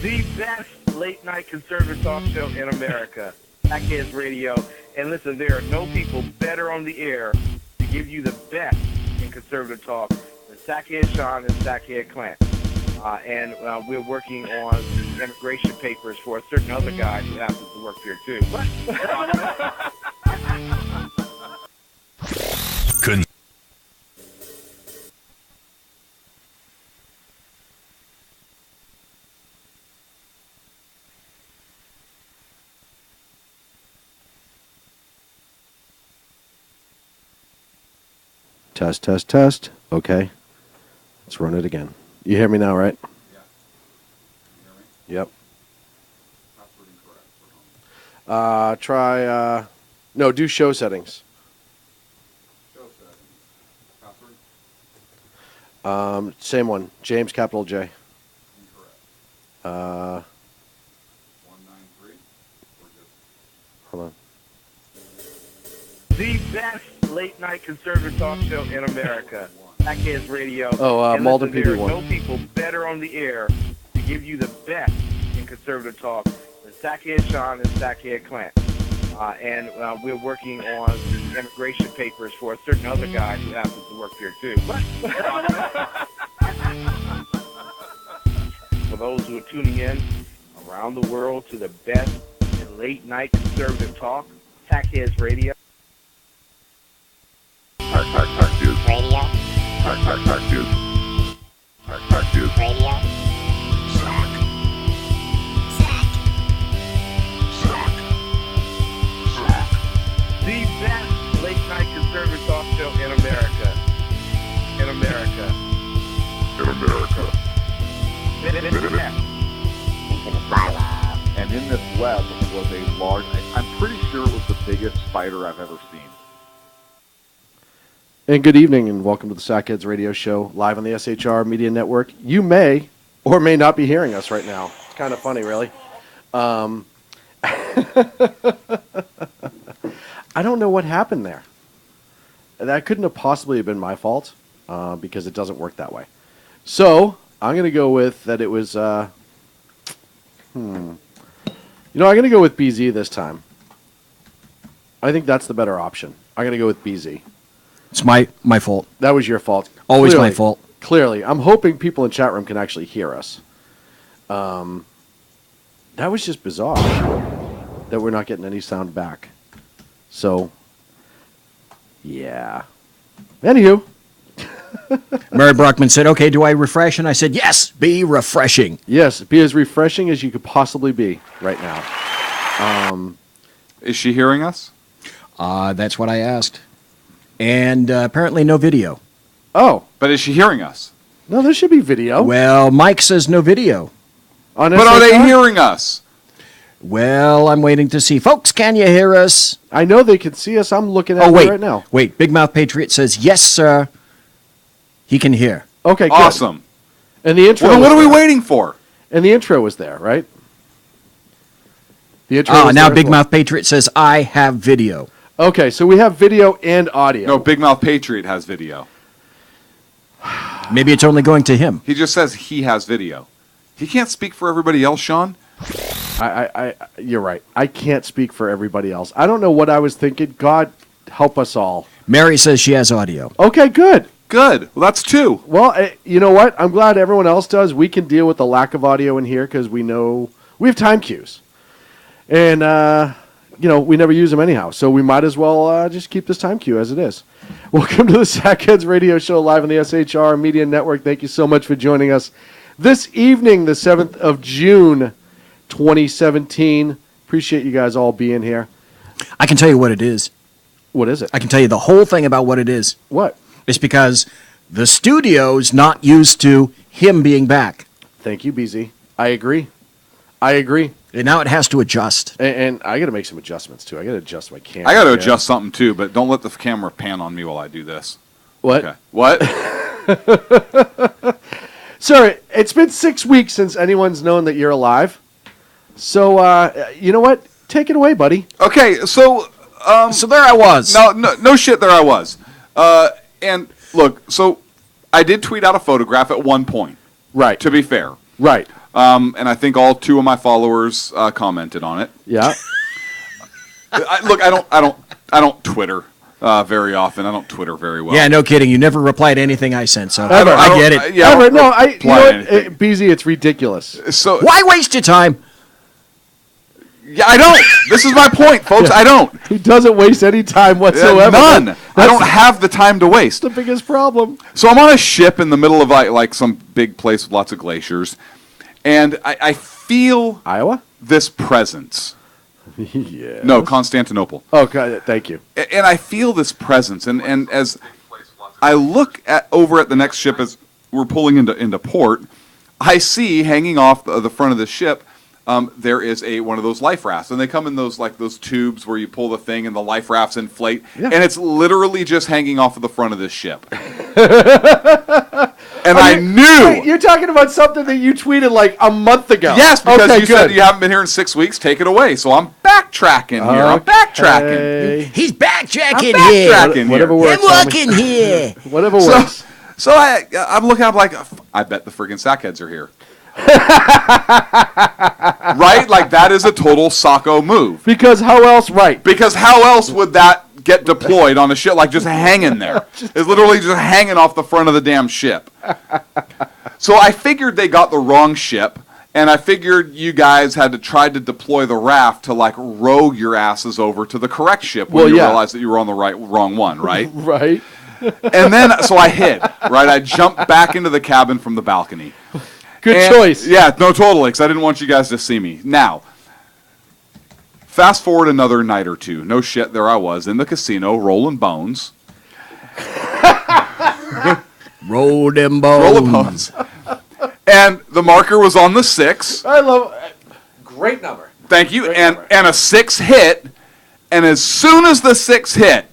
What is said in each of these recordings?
The best late-night conservative talk show in America, Sackheads Radio. And listen, there are no people better on the air to give you the best in conservative talk than Sackhead Sean and Sackhead Clint. And we're working on the immigration papers for a certain other guy who happens to work here, too. Test, test, test. Okay. Let's run it again. You hear me now, right? Yeah. You hear me? Yep. Password incorrect. No, do show settings. Show settings. Password? Same one. James, capital J. Incorrect. 193. Or Hold on. The best late-night conservative talk show in America, Sackheads Radio. Oh, and Malden listen, there PD1. are no people better on the air to give you the best in conservative talk than Sackhead Sean and Sackhead Clint. And we're working on the immigration papers for a certain other guy who happens to work here, too. For those who are tuning in around the world to the best in late-night conservative talk, Sackheads Radio. Radio. Radio. The best late-night conservative talk show in America. In America. And in this web was a large, I'm pretty sure it was the biggest spider I've ever seen. And good evening, and welcome to the Sackheads Radio Show, live on the SHR Media Network. You may or may not be hearing us right now. It's kind of funny, really. I don't know what happened there. That couldn't have possibly have been my fault, because it doesn't work that way. So, I'm going to go with that it was, I'm going to go with BZ this time. I think that's the better option. I'm going to go with BZ. It's my fault. That was your fault. Always Clearly, my fault. Clearly. I'm hoping people in chat room can actually hear us. That was just bizarre that we're not getting any sound back. So, yeah. Anywho. Mary Brockman said, okay, do I refresh? And I said, yes, be refreshing. Yes, be as refreshing as you could possibly be right now. Is she hearing us? That's what I asked. And apparently no video. Oh. But is she hearing us? No, there should be video. Well, Mike says no video. On But are they SHR? hearing us? Well, I'm waiting to see. Folks, can you hear us? I know they can see us. I'm looking at it wait. right now. Wait, Big Mouth Patriot says, yes, sir. He can hear. Okay, good. Awesome. And the intro Well, then what was are we there. waiting for? And the intro was there, right? The intro was Now there Big as well. Mouth Patriot says, I have video. Okay, so we have video and audio. No, Big Mouth Patriot has video. Maybe it's only going to him. He just says he has video. He can't speak for everybody else, Sean. You're right. I can't speak for everybody else. I don't know what I was thinking. God help us all. Mary says she has audio. Okay, good. Good. Well, that's two. Well, you know what? I'm glad everyone else does. We can deal with the lack of audio in here because we know we have time cues. And, we never use them anyhow. So we might as well just keep this time cue as it is. Welcome to the Sackheads Radio Show live on the SHR Media Network. Thank you so much for joining us this evening, the 7th of June, 2017. Appreciate you guys all being here. I can tell you what it is. What is it? I can tell you the whole thing about what it is. What? It's because the studio's not used to him being back. Thank you, BZ. I agree. And now it has to adjust. And I got to make some adjustments, too. I got to adjust my camera. I got to again. adjust something too, but don't let the camera pan on me while I do this. What? Okay. What? Sir, it's been 6 weeks since anyone's known that you're alive. So, you know what? Take it away, buddy. Okay, so So there I was. no shit, there I was. And look, so I did tweet out a photograph at one point. Right. To be fair, Right. and I think all 2 of my followers commented on it. Yeah. Look, I don't Twitter very often. I don't Twitter very well. Yeah, no kidding. You never replied to anything I sent, so Ever. I get it. Yeah, Ever. No, you reply know to what? anything. BZ, it's ridiculous. So Why waste your time? yeah, I don't. This is my point, folks. I don't. He doesn't waste any time whatsoever. None. That's I don't have the time to waste. the biggest problem. So I'm on a ship in the middle of like some big place with lots of glaciers, and I feel Iowa? this presence. Yeah. No, Constantinople. Okay, thank you. And I feel this presence, and as I look over at the next ship as we're pulling into port, I see hanging off the front of the ship, there is one of those life rafts, and they come in those tubes where you pull the thing and the life rafts inflate, and it's literally just hanging off of the front of this ship. And I knew. Wait, you're talking about something that you tweeted like a month ago. Yes, because okay, you said you haven't been here in 6 weeks. Take it away. So I'm backtracking here. I'm backtracking. He's backtracking I'm here. backtracking Whatever here. works. I'm walking here. Whatever works. So I'm looking. I'm like, I bet the friggin' sackheads are here. Right? Like that is a total Sacco move. Because how else? Right. Because how else would that get deployed on a ship? Like just hanging there. It's literally just hanging off the front of the damn ship. So I figured they got the wrong ship, and I figured you guys had to try to deploy the raft to like row your asses over to the correct ship when you realized that you were on the wrong one, right? Right. And then so I hid, right? I jumped back into the cabin from the balcony. Good choice. Yeah, no, totally, because I didn't want you guys to see me. Now, fast forward another night or two. No shit, there I was in the casino rolling bones. Roll them bones. Rolling bones. And the marker was on the 6. I love. Great number. Thank you. Great And number. a 6 hit. And as soon as the 6 hit,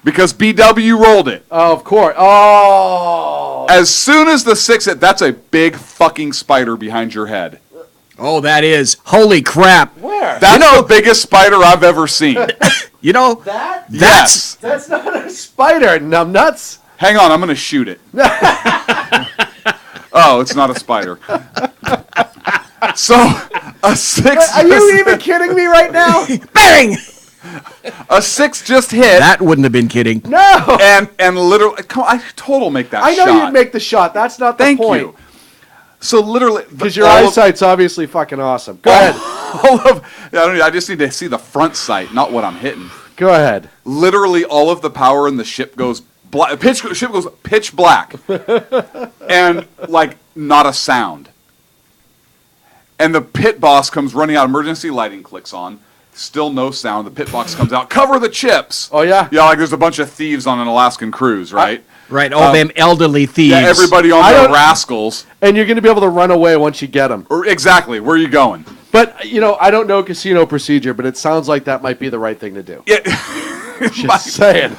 because BW rolled it. Oh, of course. Oh. As soon as the 6 hit, that's a big fucking spider behind your head. Oh, that is. Holy crap. Where? That's the biggest spider I've ever seen. You know, That? Yes. That's not a spider, numbnuts. Hang on, I'm going to shoot it. Oh, it's not a spider. So, a 6... Are you even kidding me right now? bang! A 6 just hit. That wouldn't have been kidding. No. And literally... I total make that I know shot. you'd make the shot. That's not the Thank point. you. So, literally... Because your all of- eyesight's obviously fucking awesome. Go ahead. I just need to see the front sight, not what I'm hitting. Go ahead. Literally, all of the power in the ship goes black. Ship goes pitch black, and like not a sound. And the pit boss comes running out. Emergency lighting clicks on. Still no sound. The pit boss comes out. Cover the chips. Oh, yeah? Yeah, like there's a bunch of thieves on an Alaskan cruise, right? Right, all them elderly thieves. Yeah, everybody on I the don't- rascals. And you're going to be able to run away once you get them. Exactly. Where are you going? But, I don't know casino procedure, but it sounds like that might be the right thing to do. Yeah. Just saying.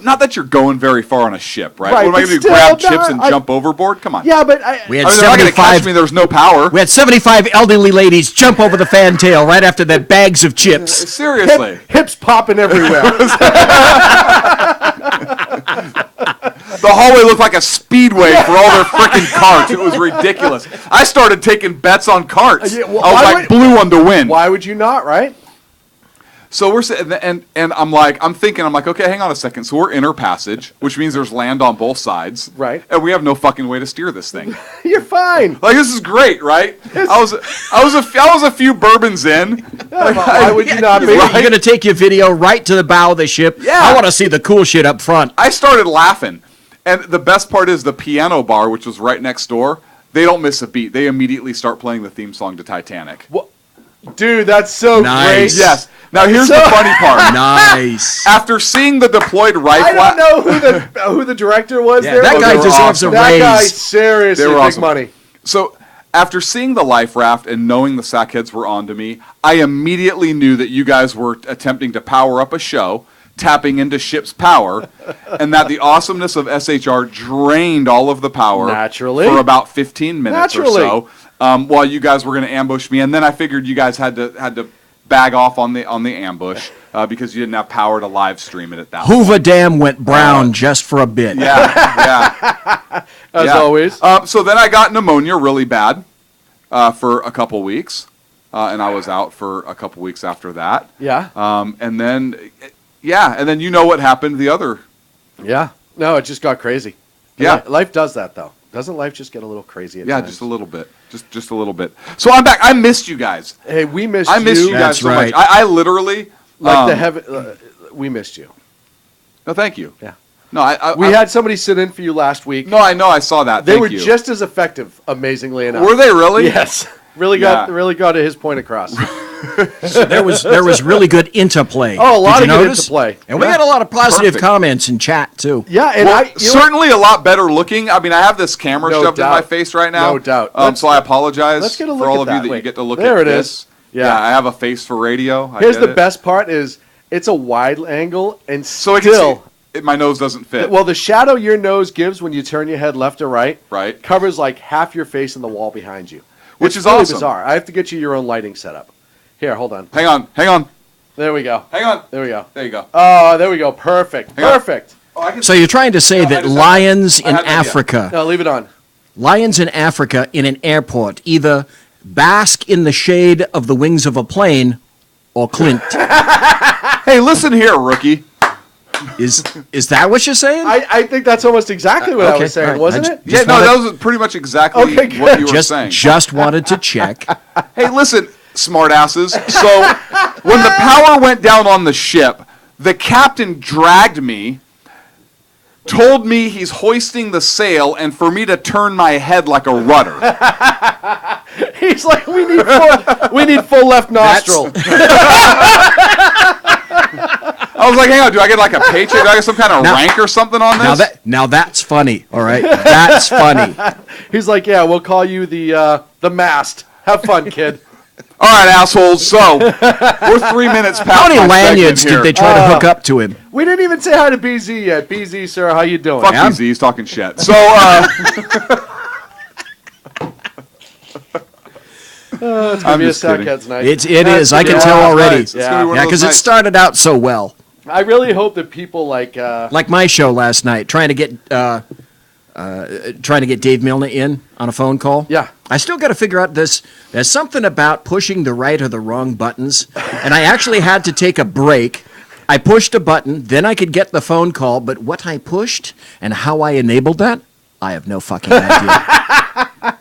Not that you're going very far on a ship, right? Right, What am I but going to do? still, Grab no, chips and I- jump overboard? Come on. Yeah, but We had I mean, they're not going to catch 75 me. There's no power. We had 75 elderly ladies jump over the fantail right after the bags of chips. Seriously. hips popping everywhere. The hallway looked like a speedway for all their freaking carts. It was ridiculous. I started taking bets on carts. Yeah, well, I was why like would- blue one to win. Why would you not, right? So we're sitting and I'm like, okay, hang on a second. So we're inner passage, which means there's land on both sides. Right. And we have no fucking way to steer this thing. You're fine. Like this is great, right? I was a few bourbons in. Why would you not be? You're going to take your video right to the bow of the ship. Yeah. I want to see the cool shit up front. I started laughing. And the best part is the piano bar, which was right next door, they don't miss a beat. They immediately start playing the theme song to Titanic. Dude, that's so Nice. great. Yes. Now here's the funny part. Nice. After seeing the deployed I rifle, don't know who the director was Yeah, there. that but guy they were deserves a awesome. That guy, raise. seriously, They were big awesome. money. So after seeing the life raft and knowing the sackheads were onto me, I immediately knew that you guys were attempting to power up a show, tapping into ship's power, and that the awesomeness of SHR drained all of the power Naturally. for about 15 minutes Naturally. or so, while you guys were going to ambush me. And then I figured you guys had to bag off on the ambush because you didn't have power to live stream it at that point. Hoover Dam went brown just for a bit. Yeah, yeah. As Yeah. always. So then I got pneumonia really bad, for a couple weeks, and I was out for a couple weeks after that. Yeah. And then, and then you know what happened the other. Yeah. No, it just got crazy. Yeah. Life does that, though. Doesn't life just get a little crazy at times? Just a little bit. Just a little bit. So I'm back. I missed you guys. Hey, we missed I missed you guys That's so right. much. I literally... we missed you. No, thank you. Yeah. No, We had somebody sit in for you last week. No, I know. I saw that. They Thank were you. just as effective, amazingly enough. Were they really? Yes. Really got his point across. So there was really good interplay. Oh, a lot Did you of good notice? interplay. And we Yeah. had a lot of positive Perfect. comments in chat too. Yeah, and Well, certainly a lot better looking. I mean, I have this camera No shoved in my doubt. face right now. No doubt. So I apologize let's get a look for all at of you that. that Wait. you get to look There at it this. is. Yeah. I have a face for radio. I Here's get the it. best part is it's a wide angle and So I can still... see my nose doesn't fit. Well, the shadow your nose gives when you turn your head left or right, Right. covers like half your face and the wall behind you. Which It's is really awesome. bizarre. I have to get you your own lighting setup. Here, hold on. Hang on. There we go. Hang on. There we go. There you go. Oh, there we go. Perfect. Hang on. Perfect. Oh, I can So you're trying to say No, I that just had- lions I in had an idea. Africa, No, leave it on. lions in Africa in an airport either bask in the shade of the wings of a plane or Clint. Hey, listen here, rookie. Is that what you're saying? I think that's almost exactly what I Okay, was saying, all right. wasn't I it? just Yeah, no, wanted- that was pretty much exactly Okay, what you were just saying. just wanted to check. Hey, listen, smartasses. So when the power went down on the ship, the captain dragged me, told me he's hoisting the sail, and for me to turn my head like a rudder. He's like, we need full left nostril. I was like, hang on, do I get like a paycheck? Do I get some kind of rank or something on this? Now that's funny. All right, that's funny. He's like, yeah, we'll call you the mast. Have fun, kid. All right, assholes. So we're 3 minutes past How many my lanyards segment did they here. try to hook up to him? We didn't even say hi to BZ yet. BZ, sir, how you doing? Fuck Yeah. BZ, he's talking shit. So, It's I'm gonna be a just kidding. Sackheads night. It is. I can Yeah, tell already. nice. It's gonna be one Yeah, of those because it nights. started out so well. I really hope that people like Like my show last night, trying to get Dave Milner in on a phone call. Yeah. I still got to figure out this. There's something about pushing the right or the wrong buttons, and I actually had to take a break. I pushed a button, then I could get the phone call, but what I pushed and how I enabled that, I have no fucking idea.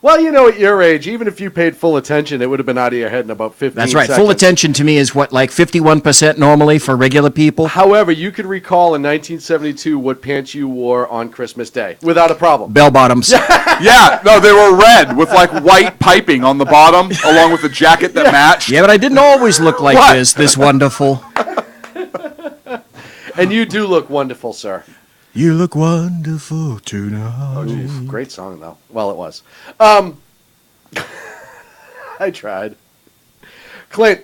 well, you know, at your age, even if you paid full attention, it would have been out of your head in about 15 That's right. seconds. Full attention to me is what, like 51% normally for regular people? However, you could recall in 1972 what pants you wore on Christmas Day without a problem. Bell bottoms. yeah, no, they were red with like white piping on the bottom, along with the jacket that matched. Yeah, but I didn't always look like What? this wonderful. And you do look wonderful, sir. You look wonderful tonight. Ooh, great song, though. Well, it was. I tried. Clint,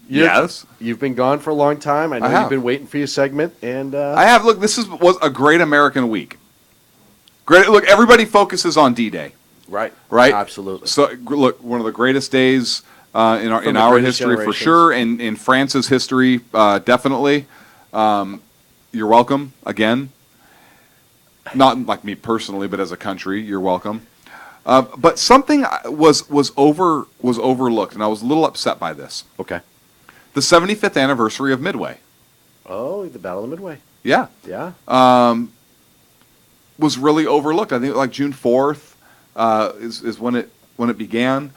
Yes. you've been gone for a long time. I know have. you've been waiting for your segment, and I have. Look, was a great American week. Great. Look, everybody focuses on D-Day, right, right? absolutely. So look, one of the greatest days in our From in the our greatest history for generations. sure, and in France's history definitely. You're welcome again. Not like me personally, but as a country, you're welcome. But something was overlooked, and I was a little upset by this. Okay. The 75th anniversary of Midway. Oh, the Battle of Midway. Yeah. Yeah. Was really overlooked. I think like June 4th is when it began.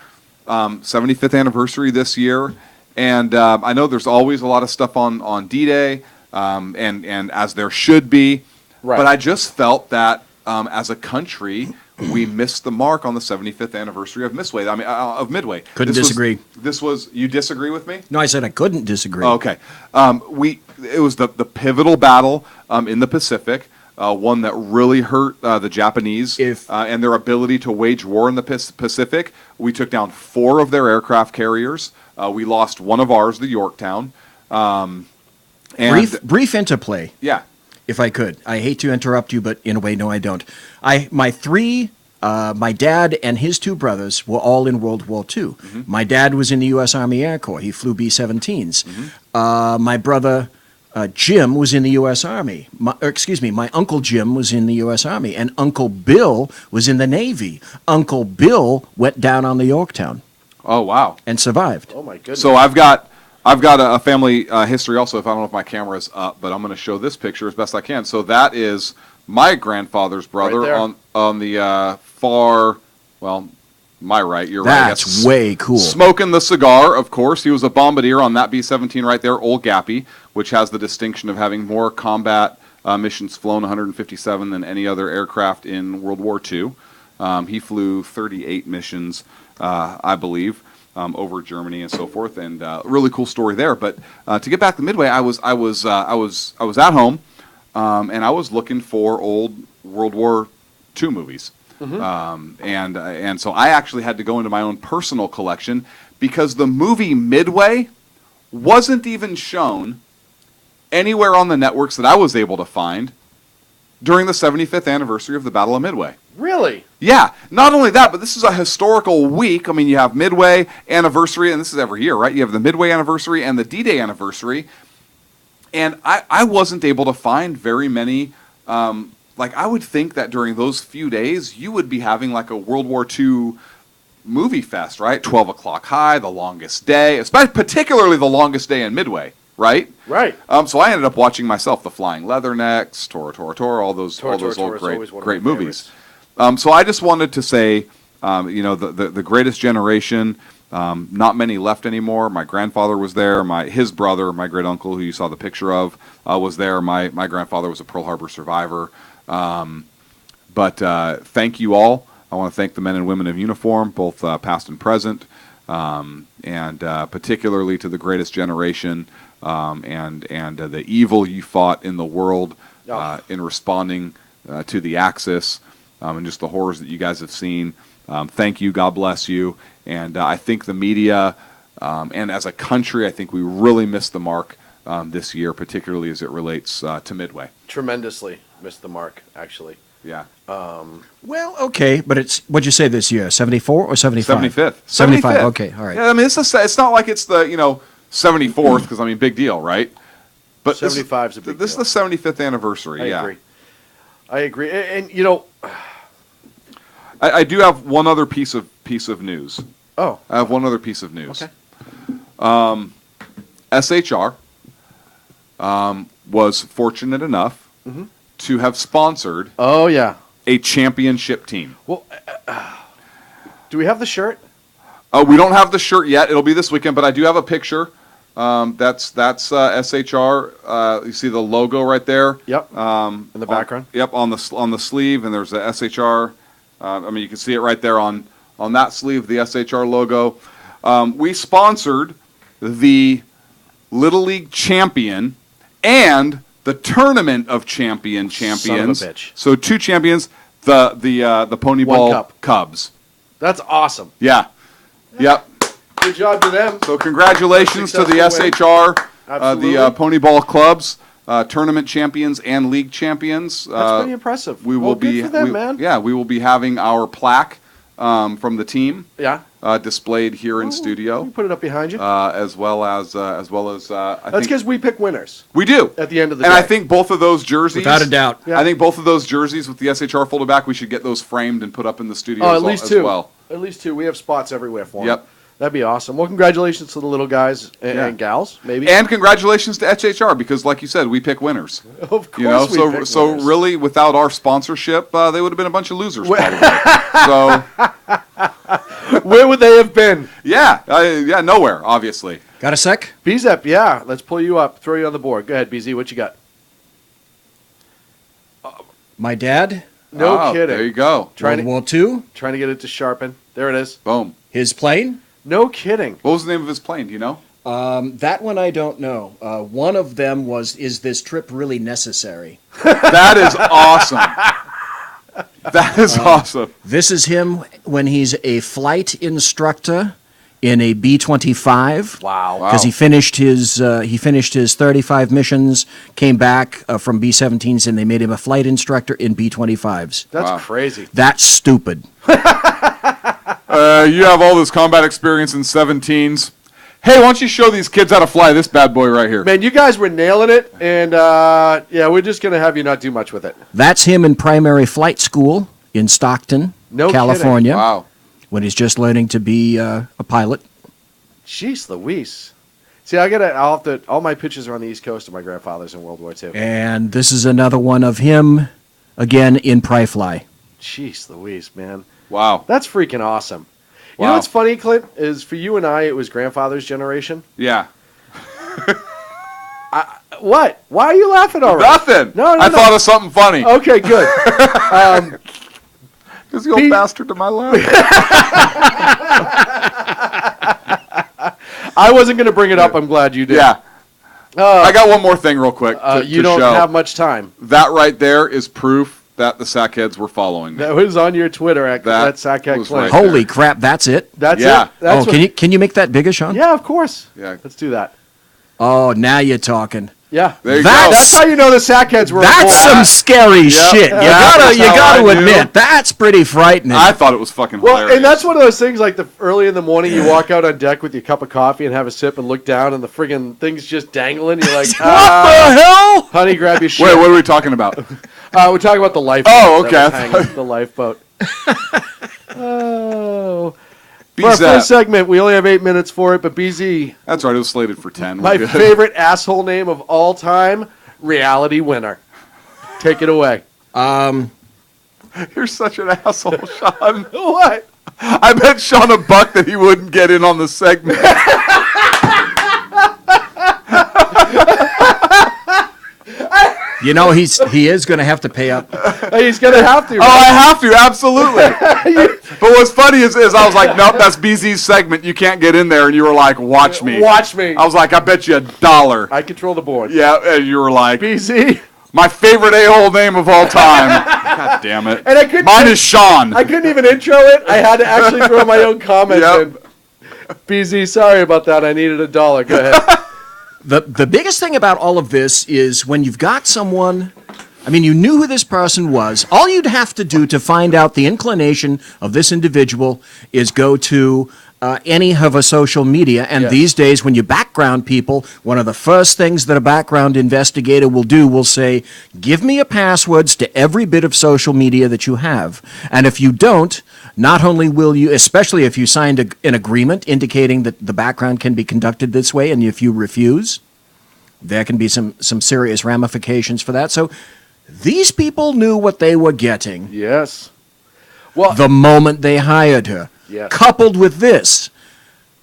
75th anniversary this year, and I know there's always a lot of stuff on D-Day, and as there should be. Right. But I just felt that as a country we missed the mark on the 75th anniversary of Midway. I mean of Midway. Couldn't disagree. You disagree with me? No, I said I couldn't disagree. Okay. It was the pivotal battle in the Pacific, one that really hurt the Japanese and their ability to wage war in the Pacific. We took down 4 of their aircraft carriers. We lost one of ours, the Yorktown. And Brief interplay. Yeah. If I could. I hate to interrupt you, but in a way, no, I don't. My dad and his 2 brothers were all in World War II. Mm-hmm. My dad was in the U.S. Army Air Corps. He flew B-17s. Mm-hmm. My brother Jim was in the U.S. Army. My Uncle Jim was in the U.S. Army, and Uncle Bill was in the Navy. Uncle Bill went down on the Yorktown Oh, wow. and survived. Oh my goodness. So I've got a family history also. If I don't know if my camera is up, but I'm going to show this picture as best I can. So that is my grandfather's brother Right on the far, well, my right. You're right. That's way cool. Smoking the cigar, of course. He was a bombardier on that B-17 right there, Old Gappy, which has the distinction of having more combat missions flown, 157, than any other aircraft in World War II. He flew 38 missions, I believe. Over Germany and so forth, and really cool story there. But to get back to Midway, I was at home, and I was looking for old World War II movies, and so I actually had to go into my own personal collection because the movie Midway wasn't even shown anywhere on the networks that I was able to find during the 75th anniversary of the Battle of Midway. Really? Yeah, not only that, but this is a historical week. I mean, you have Midway anniversary, and this is every year, right? You have the Midway anniversary and the D-Day anniversary. And I wasn't able to find very many, like I would think that during those few days, you would be having like a World War II movie fest, right? 12 o'clock high, the longest day, especially particularly the longest day in Midway, right? Right. So I ended up watching myself The Flying Leathernecks, Tora, all those old great movies. So I just wanted to say, the greatest generation, not many left anymore. My grandfather was there. His brother, my great uncle, who you saw the picture of, was there. My grandfather was a Pearl Harbor survivor. But thank you all. I want to thank the men and women of uniform, both past and present, and particularly to the greatest generation and the evil you fought in the world in responding to the Axis. And just the horrors that you guys have seen. Thank you. God bless you. And I think the media and as a country, I think we really missed the mark this year, particularly as it relates to Midway. Tremendously missed the mark, actually. Yeah. Well, okay, but it's, what'd you say this year, 74 or 75? 75th. 75, okay, all right. Yeah, I mean, it's not like it's the, 74th, because, I mean, big deal, right? But 75's a big This is deal. the 75th anniversary, I agree. And I do have one other piece of news. Oh. I have one other piece of news. Okay. SHR was fortunate enough to have sponsored Oh, yeah. a championship team. Well, do we have the shirt? We don't have the shirt yet. It'll be this weekend, but I do have a picture. That's SHR. You see the logo right there. Yep. In the background. Yep, on the sleeve, and there's the SHR. You can see it right there on that sleeve, the SHR logo. We sponsored the Little League champion and the Tournament of Champions. Son of a bitch. So 2 champions, the Ponyball cup. Cubs. That's awesome. Yeah. Yep. Good job to them. So congratulations to the Successful SHR, Absolutely. the Ponyball Clubs, tournament champions and league champions. That's pretty impressive. We will good for them, man. Yeah, we will be having our plaque from the team Yeah. displayed here in studio, You put it up behind you. as well as That's I think because we pick winners we do at the end of the and day. I think both of those jerseys, Without a doubt. Yeah. I think both of those jerseys with the SHR folded back, we should get those framed and put up in the studio. at as least as 2. well. At least 2. We have spots everywhere for them. Yep. That'd be awesome. Well, congratulations to the little guys and gals, maybe. And congratulations to HHR because, like you said, we pick winners. Of course, we pick so winners. really, without our sponsorship, they would have been a bunch of losers. Probably. So Where would they have been? yeah, nowhere, obviously. Got a sec? BZEP, yeah. Let's pull you up, throw you on the board. Go ahead, BZ. What you got? My dad, No kidding. There you go. Trying World to, War II, trying to get it to sharpen. There it is. Boom. his plane. No kidding. What was the name of his plane? Do you know? That one I don't know. One of them was, is this trip really necessary? That is awesome. That is awesome. This is him when he's a flight instructor in a B-25. Wow. Because he finished his 35 missions, came back from B-17s, and they made him a flight instructor in B-25s. That's Wow. crazy. That's stupid. You have all this combat experience in 17s. Hey, why don't you show these kids how to fly this bad boy right here? Man, you guys were nailing it, and yeah, we're just going to have you not do much with it. That's him in primary flight school in Stockton, No California, Wow. when he's just learning to be a pilot. Jeez Louise. See, I'll have to, all my pictures are on the East Coast of my grandfather's in World War II. And this is another one of him, again, in Pry-Fly. Jeez Louise, man. Wow. That's freaking awesome. You know Wow. what's funny, Clint, is for you and I, it was grandfather's generation. Yeah. What? Why are you laughing already? Nothing. No, I thought of something funny. Okay, good. Is the old bastard to my left? I wasn't going to bring it up. I'm glad you did. Yeah. I got one more thing real quick You to don't show. have much time. That right there is proof that the sackheads were following me. That was on your Twitter at That Sackhead was Clint. right. Holy crap, that's it? That's Yeah. it. That's Oh, can you make that bigger, Sean? Yeah, of course. Yeah. Let's do that. Oh, now you're talking. Yeah. There you That's- go. That's how you know the Sackheads were That's involved. some scary shit. You That's gotta how I knew. admit, that's pretty frightening. I thought it was fucking Well, hilarious. and that's one of those things like early in the morning you walk out on deck with your cup of coffee and have a sip and look down and the friggin' thing's just dangling. You're like, what the hell? honey, grab your shit. Wait, what are we talking about? We're talking about the lifeboat. Oh, okay. that was hanging, the lifeboat. Oh. For our BZ. first segment, we only have 8 minutes for it, but BZ, That's right. It was slated for 10. We're my good. favorite asshole name of all time, reality winner. Take it away. You're such an asshole, Sean. What? I bet Sean a buck that he wouldn't get in on the segment. You know, he is going to have to pay up. He's going to have to. Oh, I have to, absolutely. But what's funny is I was like, nope, that's BZ's segment. You can't get in there. And you were like, watch me. Watch me. I was like, I bet you $1. I control the board. Yeah, and you were like, BZ. my favorite a-hole name of all time. God damn it. And I couldn't- Mine is Sean. I couldn't even intro it. I had to actually throw my own comments Yep. in. BZ, sorry about that. I needed $1. Go ahead. The biggest thing about all of this is when you've got someone, I mean, you knew who this person was. All you'd have to do to find out the inclination of this individual is go to any of a social media. And Yes. these days, when you background people, one of the first things that a background investigator will say, give me your passwords to every bit of social media that you have. And if you don't, not only will you, especially if you signed an agreement indicating that the background can be conducted this way, and if you refuse, there can be some serious ramifications for that. So these people knew what they were getting Yes. Well, the moment they hired her. Yes. Coupled with this,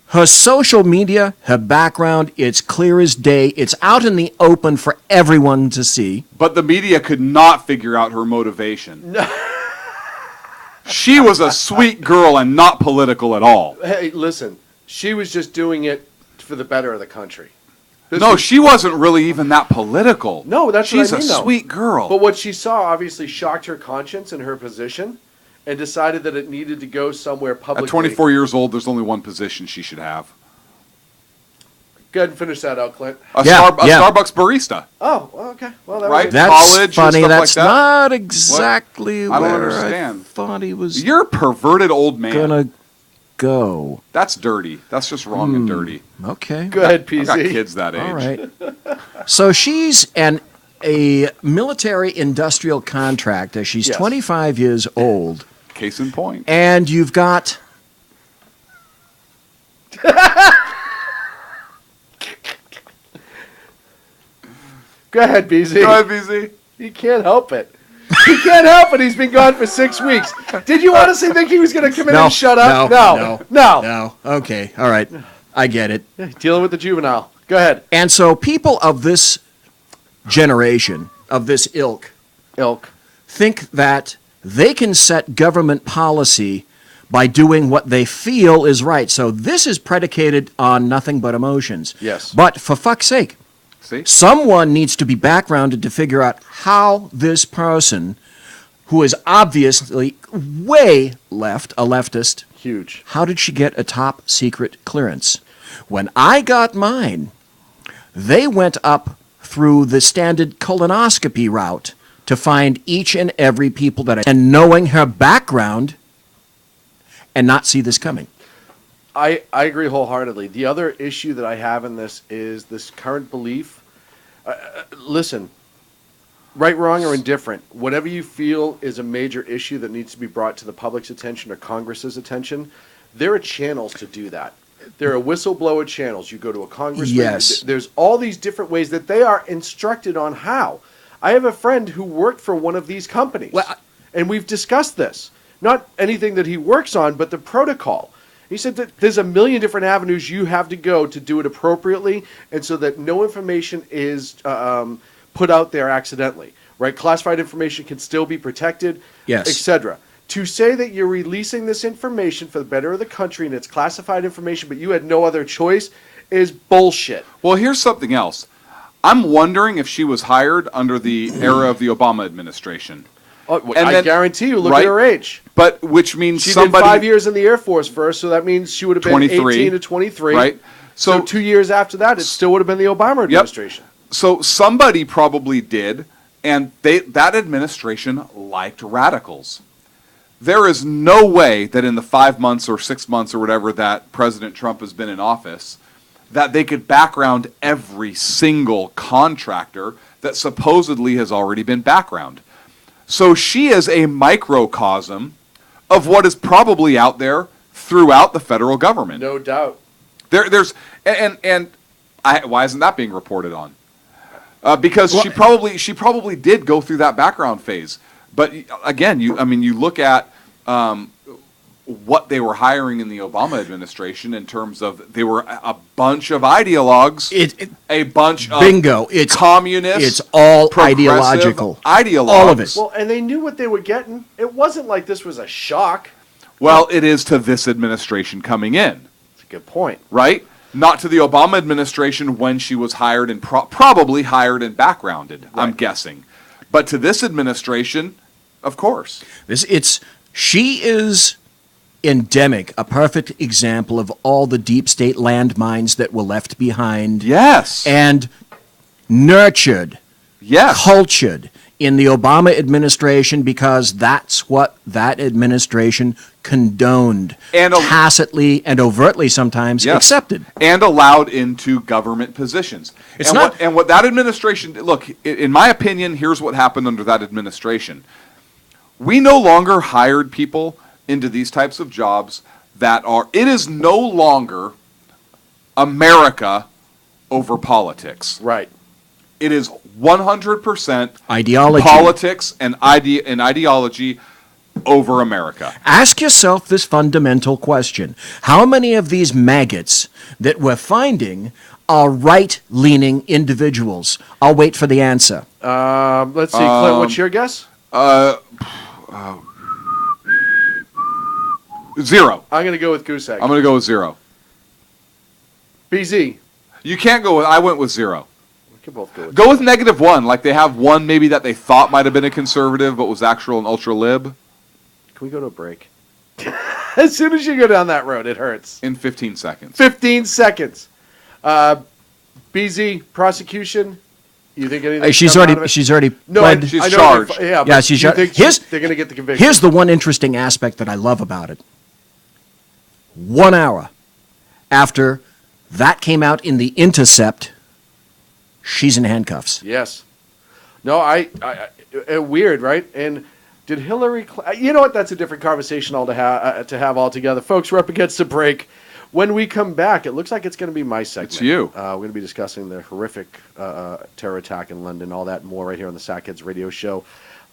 her social media, her background, it's clear as day. It's out in the open for everyone to see. But the media could not figure out her motivation. She was a sweet girl and not political at all. hey, listen. She was just doing it for the better of the country. No, she wasn't really even that political. No, that's what I She's mean, a though. sweet girl. But what she saw obviously shocked her conscience and her position and decided that it needed to go somewhere publicly. At 24 years old, there's only one position she should have. Go ahead and finish that out, Clint. A Yeah. Starbucks barista. Oh, well, okay. Well, that Right? was it. That's College and funny. stuff like That's that? not exactly I don't where understand. I thought he was You're a perverted old man. gonna go. That's dirty. That's just wrong and dirty. Okay. Go ahead, I've got PZ. kids that age. All right. So she's a military industrial contractor. She's Yes. 25 years old. Case in point. And you've got Go ahead, BZ. Go ahead, BZ. He can't help it. He can't help it. He's been gone for 6 weeks. Did you honestly think he was going to come in and shut up? No. No. Okay. All right. I get it. Dealing with the juvenile. Go ahead. And so people of this generation, of this ilk, think that they can set government policy by doing what they feel is right. So this is predicated on nothing but emotions. Yes. But for fuck's sake, See? someone needs to be backgrounded to figure out how this person, who is obviously way left, a leftist, Huge. how did she get a top secret clearance? When I got mine, they went up through the standard colonoscopy route to find each and every people that and knowing her background and not see this coming. I agree wholeheartedly. The other issue that I have in this is this current belief. Listen, right, wrong, or indifferent, whatever you feel is a major issue that needs to be brought to the public's attention or Congress's attention, there are channels to do that. There are whistleblower channels. You go to a congressman. Yes. There's all these different ways that they are instructed on how. I have a friend who worked for one of these companies, and we've discussed this. Not anything that he works on, but the protocol. He said that there's a million different avenues you have to go to do it appropriately, and so that no information is put out there accidentally. Right? Classified information can still be protected, Yes. etc. To say that you're releasing this information for the better of the country and it's classified information, but you had no other choice, is bullshit. Well, here's something else. I'm wondering if she was hired under the era of the Obama administration. Oh, And I then- guarantee you, look right? at her age. But which means She somebody did 5 years in the Air Force first, so that means she would have been 23, 18 to 23. right? So 2 years after that, it still would have been the Obama administration. So somebody probably did, and that administration liked radicals. There is no way that in the 5 months or 6 months or whatever that President Trump has been in office, that they could background every single contractor that supposedly has already been background. So she is a microcosm of what is probably out there throughout the federal government. No doubt. Why isn't that being reported on? Because she probably did go through that background phase. But again, you look at what they were hiring in the Obama administration in terms of they were a bunch of ideologues, a bunch of It's communists. It's all progressive ideological. ideologues. All of it. Well, and they knew what they were getting. It wasn't like this was a shock. Well, it is to this administration coming in, That's a good point. right? Not to the Obama administration when she was hired and probably hired and backgrounded, I'm guessing. But to this administration, of course. She is endemic, a perfect example of all the deep state landmines that were left behind. Yes. And nurtured, yes. cultured in the Obama administration because that's what that administration condoned, And tacitly and overtly sometimes accepted. And allowed into government positions. It's and not- what that administration, look, in my opinion, here's what happened under that administration. We no longer hired people into these types of jobs it is no longer America over politics. Right. It is 100% Ideology. politics and ideology over America. Ask yourself this fundamental question. How many of these maggots that we're finding are right-leaning individuals? I'll wait for the answer. Let's see, Clint, what's your guess? Zero. I'm going to go with goose egg. I'm going to go with zero. BZ. You can't go with, I went with zero. We can both go with Go with -1. Like they have one maybe that they thought might have been a conservative but was actual and ultra lib. Can we go to a break? As soon as you go down that road, it hurts. In 15 seconds. 15 seconds. BZ, prosecution. You think anything? She's already No, pled. She's I know charged. Yeah, Yeah, but she's you charged. think they're going to get the conviction. Here's the one interesting aspect that I love about it. 1 hour after that came out in The Intercept, she's in handcuffs. Yes. No, weird, right? And did Hillary? You know what? That's a different conversation to have altogether, folks. We're up against a break. When we come back, it looks like it's going to be my segment. It's you. We're going to be discussing the horrific terror attack in London, all that and more right here on the Sackheads Radio Show,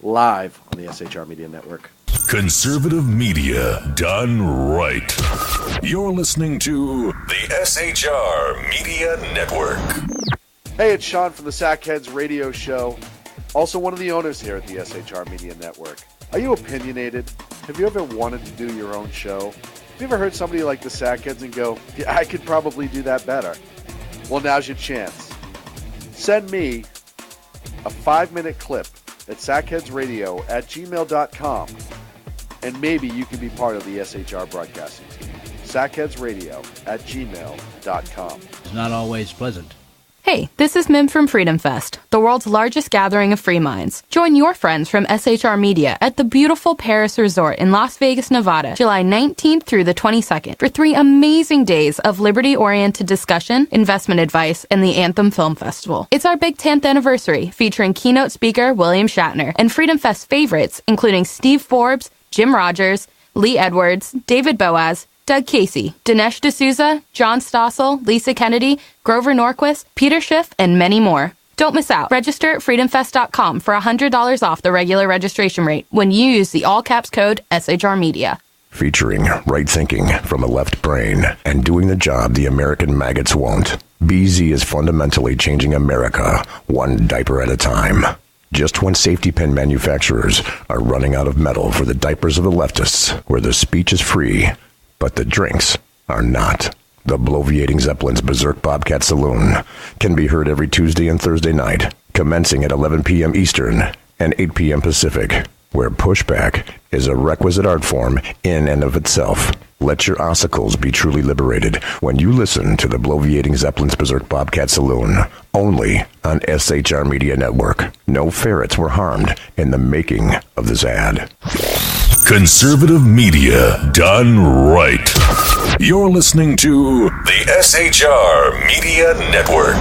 live on the SHR Media Network. Conservative media done right. You're listening to the SHR Media Network. Hey, it's Sean from the Sackheads Radio Show, also one of the owners here at the SHR Media Network. Are you opinionated? Have you ever wanted to do your own show? Have you ever heard somebody like the Sackheads and go, yeah, I could probably do that better? Well, now's your chance. Send me a 5-minute clip at sackheadsradio@gmail.com, and maybe you can be part of the SHR broadcasting team. sackheadsradio@gmail.com. It's not always pleasant. Hey, this is Mim from Freedom Fest, the world's largest gathering of free minds. Join your friends from SHR Media at the beautiful Paris Resort in Las Vegas, Nevada, July 19th through the 22nd for 3 amazing days of liberty-oriented discussion, investment advice, and the Anthem Film Festival. It's our big 10th anniversary, featuring keynote speaker William Shatner and Freedom Fest favorites, including Steve Forbes, Jim Rogers, Lee Edwards, David Boaz, Doug Casey, Dinesh D'Souza, John Stossel, Lisa Kennedy, Grover Norquist, Peter Schiff, and many more. Don't miss out. Register at freedomfest.com for $100 off the regular registration rate when you use the all-caps code SHR Media. Featuring right thinking from a left brain and doing the job the American maggots won't. BZ is fundamentally changing America one diaper at a time. Just when safety pin manufacturers are running out of metal for the diapers of the leftists, where the speech is free, but the drinks are not. The Bloviating Zeppelin's Berserk Bobcat Saloon can be heard every Tuesday and Thursday night, commencing at 11 p.m. Eastern and 8 p.m. Pacific, where pushback is a requisite art form in and of itself. Let your ossicles be truly liberated when you listen to the Bloviating Zeppelin's Berserk Bobcat Saloon, only on SHR Media Network. No ferrets were harmed in the making of this ad. Conservative media done right. You're listening to the SHR Media Network.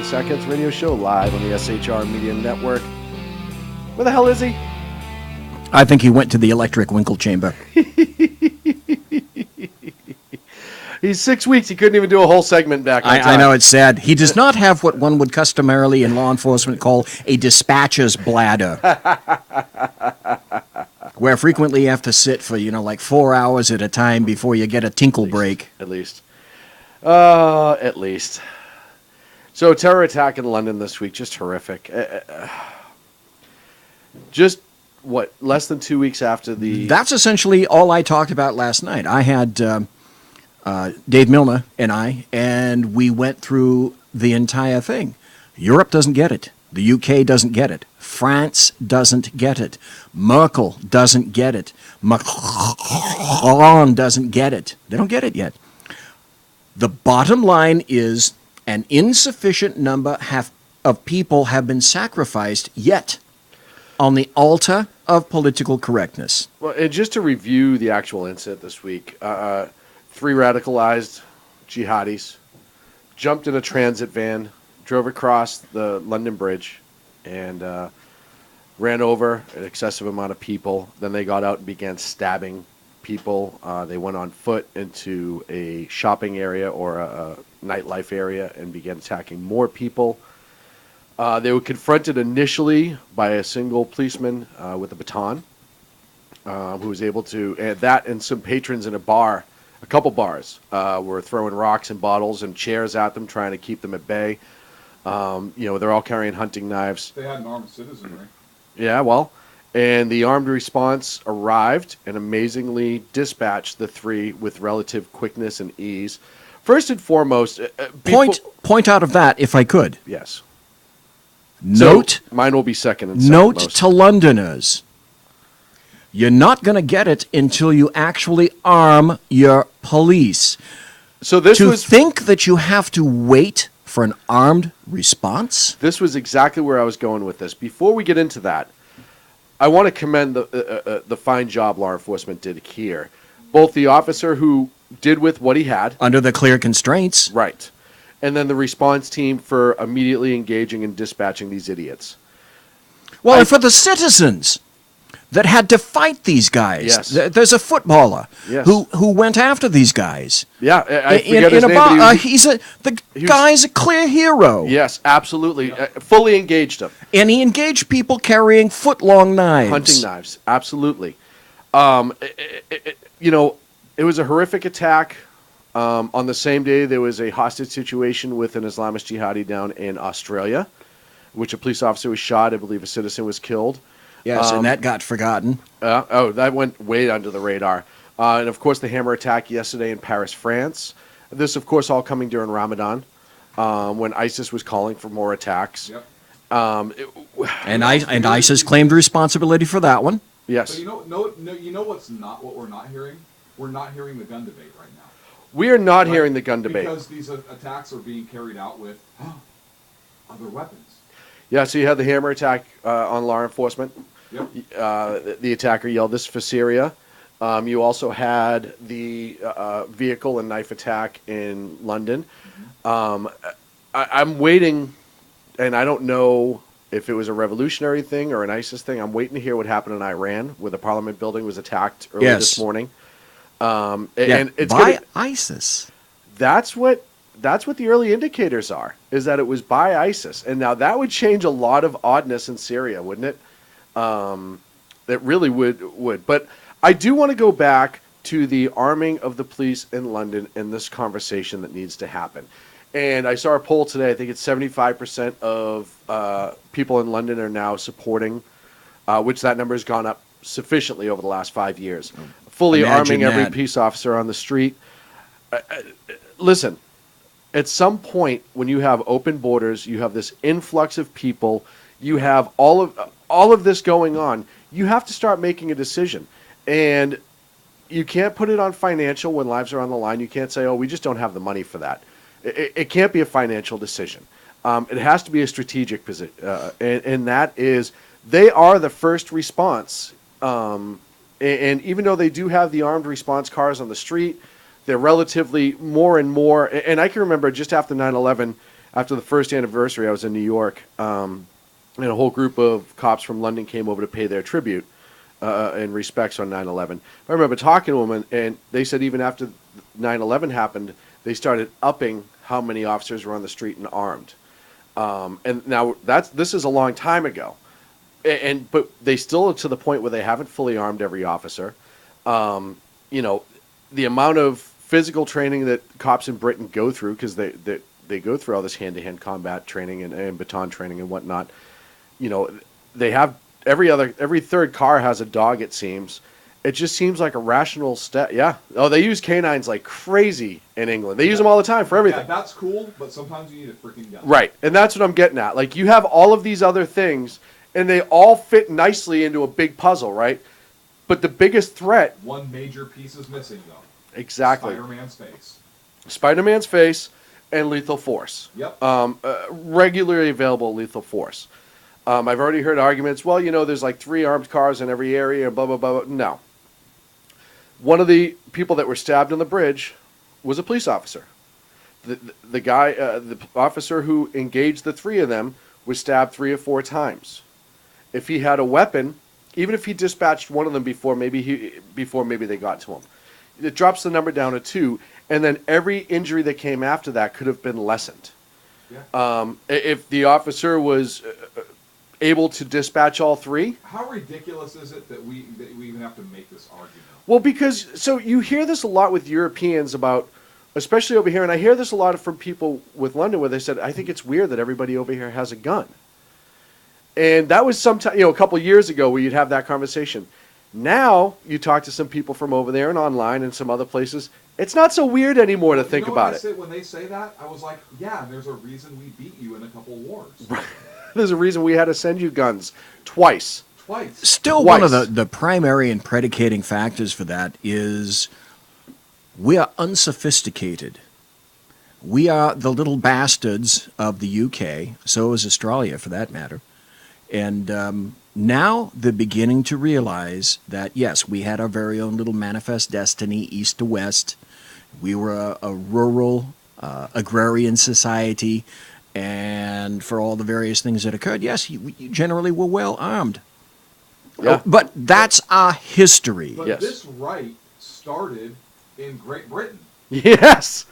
Seconds Radio Show live on the SHR Media Network. Where the hell is he? I think he went to the electric winkle chamber. He's 6 weeks. He couldn't even do a whole segment back on time. I know, it's sad. He does not have what one would customarily in law enforcement call a dispatcher's bladder. Where frequently you have to sit for, like 4 hours at a time before you get a tinkle break. At least. At least. So, terror attack in London this week, just horrific. Less than 2 weeks after the... That's essentially all I talked about last night. I had Dave Milner and we went through the entire thing. Europe doesn't get it. The UK doesn't get it. France doesn't get it. Merkel doesn't get it. Macron doesn't get it. They don't get it yet. The bottom line is... an insufficient number of people have been sacrificed yet on the altar of political correctness. Well, and just to review the actual incident this week, 3 radicalized jihadis jumped in a transit van, drove across the London Bridge, and ran over an excessive amount of people. Then they got out and began stabbing people. They went on foot into a shopping area or a nightlife area and began attacking more people. They were confronted initially by a single policeman with a baton who was able to, and some patrons in a couple bars, were throwing rocks and bottles and chairs at them, trying to keep them at bay. They're all carrying hunting knives. They had an armed citizenry. Yeah, well, and the armed response arrived and amazingly dispatched the 3 with relative quickness and ease. First and foremost, point out of that, if I could. Yes. Note. So mine will be second and second Note most. to Londoners. You're not going to get it until you actually arm your police. So this was think that you have to wait for an armed response. This was exactly where I was going with this. Before we get into that, I want to commend the fine job law enforcement did here. Both the officer who did with what he had. Under the clear constraints. Right. And then the response team for immediately engaging and dispatching these idiots. Well, and for the citizens that had to fight these guys. Yes. There's a footballer yes. who went after these guys. Yeah, I forget his name. Guy's a clear hero. Yes, absolutely. Fully engaged him. And he engaged people carrying foot-long knives. Hunting knives, absolutely. It was a horrific attack. On the same day, there was a hostage situation with an Islamist jihadi down in Australia, which a police officer was shot. I believe a citizen was killed. Yes, and that got forgotten. That went way under the radar. And, of course, the hammer attack yesterday in Paris, France. This, of course, all coming during Ramadan, when ISIS was calling for more attacks. Yep. And ISIS claimed responsibility for that one. Yes. So you know what we're not hearing? We're not hearing the gun debate right now. We are not hearing the gun debate. Because these attacks are being carried out with other weapons. Yeah, so you had the hammer attack on law enforcement. Yep. The attacker yelled, "This is for Syria." You also had the vehicle and knife attack in London. I'm waiting, and I don't know if it was a revolutionary thing or an ISIS thing. I'm waiting to hear what happened in Iran, where the parliament building was attacked earlier this morning. And it's by ISIS. That's what the early indicators are, is that it was by ISIS. And now that would change a lot of oddness in Syria, wouldn't it? It really would. But I do want to go back to the arming of the police in London and this conversation that needs to happen. And I saw a poll today. I think it's 75% of people in London are now supporting, which that number has gone up sufficiently over the last 5 years. Fully arming every peace officer on the street. Listen, at some point when you have open borders, you have this influx of people, you have all of this going on, you have to start making a decision. And you can't put it on financial when lives are on the line. You can't say, oh, we just don't have the money for that. It can't be a financial decision. It has to be a strategic position. And that is, they are the first response. And even though they do have the armed response cars on the street, they're relatively more and more. And I can remember just after 9/11, after the first anniversary, I was in New York, and a whole group of cops from London came over to pay their tribute and respects on 9/11. I remember talking to them, and they said even after 9/11 happened, they started upping how many officers were on the street and armed. And now this is a long time ago. But they still are to the point where they haven't fully armed every officer. The amount of physical training that cops in Britain go through, because they go through all this hand-to-hand combat training and baton training and whatnot. They have every third car has a dog. It seems. It just seems like a rational step. Yeah. Oh, they use canines like crazy in England. They use them all the time for everything. Yeah, that's cool, but sometimes you need a freaking gun. Right, and that's what I'm getting at. Like, you have all of these other things, and they all fit nicely into a big puzzle, right? But the biggest threat... One major piece is missing, though. Exactly. Spider-Man's face. Spider-Man's face and lethal force. Yep. Regularly available lethal force. I've already heard arguments, well, there's like 3 armed cars in every area, blah, blah, blah. No. One of the people that were stabbed on the bridge was a police officer. The guy, the officer who engaged the 3 of them was stabbed 3 or 4 times. If he had a weapon, even if he dispatched one of them before maybe they got to him, it drops the number down to 2, and then every injury that came after that could have been lessened. Yeah. If the officer was able to dispatch all 3. How ridiculous is it that we even have to make this argument? Well, because so you hear this a lot with Europeans about, especially over here, and I hear this a lot from people with London where they said, I think it's weird that everybody over here has a gun. And that was sometime, a couple of years ago where you'd have that conversation. Now you talk to some people from over there and online and some other places. It's not so weird anymore to think about it. When they say that, I was like, yeah, there's a reason we beat you in a couple wars. Right. There's a reason we had to send you guns twice. Still, one of the primary and predicating factors for that is we are unsophisticated. We are the little bastards of the UK, so is Australia for that matter. And now they're beginning to realize that, yes, we had our very own little manifest destiny, east to west. We were a rural, agrarian society. And for all the various things that occurred, yes, you generally were well armed. Yeah. But that's our history. But this right started in Great Britain. Yes.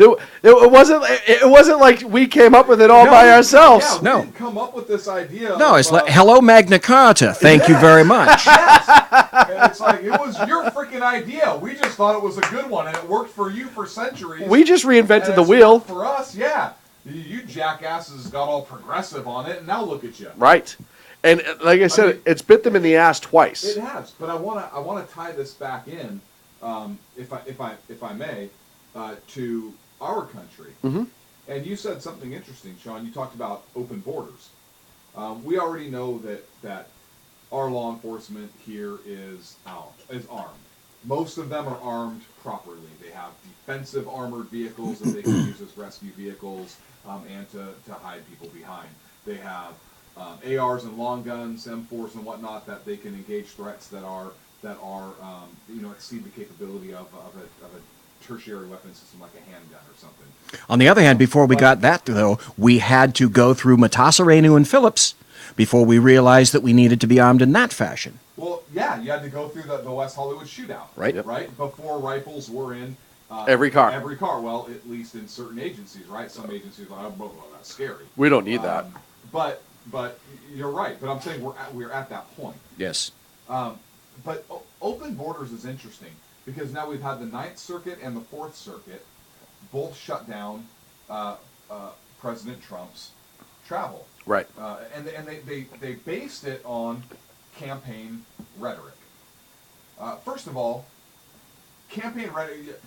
It wasn't like we came up with it all by ourselves. Yeah, we No. didn't come up with this idea. No, of, it's like, hello, Magna Carta. Thank you very much. Yes. And it's like, it was your freaking idea. We just thought it was a good one, and it worked for you for centuries. We just reinvented And the it's wheel. worked for us, yeah. You jackasses got all progressive on it, and now look at you. Right. And like I said, mean- it's bit them in the ass twice. It has, but I wanna tie this back in, if I may, to our country. Mhm. And you said something interesting, Sean. You talked about open borders. We already know that our law enforcement here is armed. Most of them are armed properly. They have defensive armored vehicles that they can use as rescue vehicles and to hide people behind. They have ARs and long guns, M4s and whatnot that they can engage threats that exceed the capability of a tertiary weapon system like a handgun or something. On the other hand, before we got that, though, we had to go through Matassa, Renu, and Phillips before we realized that we needed to be armed in that fashion. Well, yeah, you had to go through the West Hollywood shootout, Right. Yep. Right before rifles were in Every car. Every car. Well, at least in certain agencies, right? Some agencies are like, oh, that's scary. We don't need that. But you're right. But I'm saying we're at that point. Yes. But open borders is interesting because now we've had the Ninth Circuit and the Fourth Circuit both shut down President Trump's travel. Right. And they based it on campaign rhetoric. First of all, campaign rhetoric,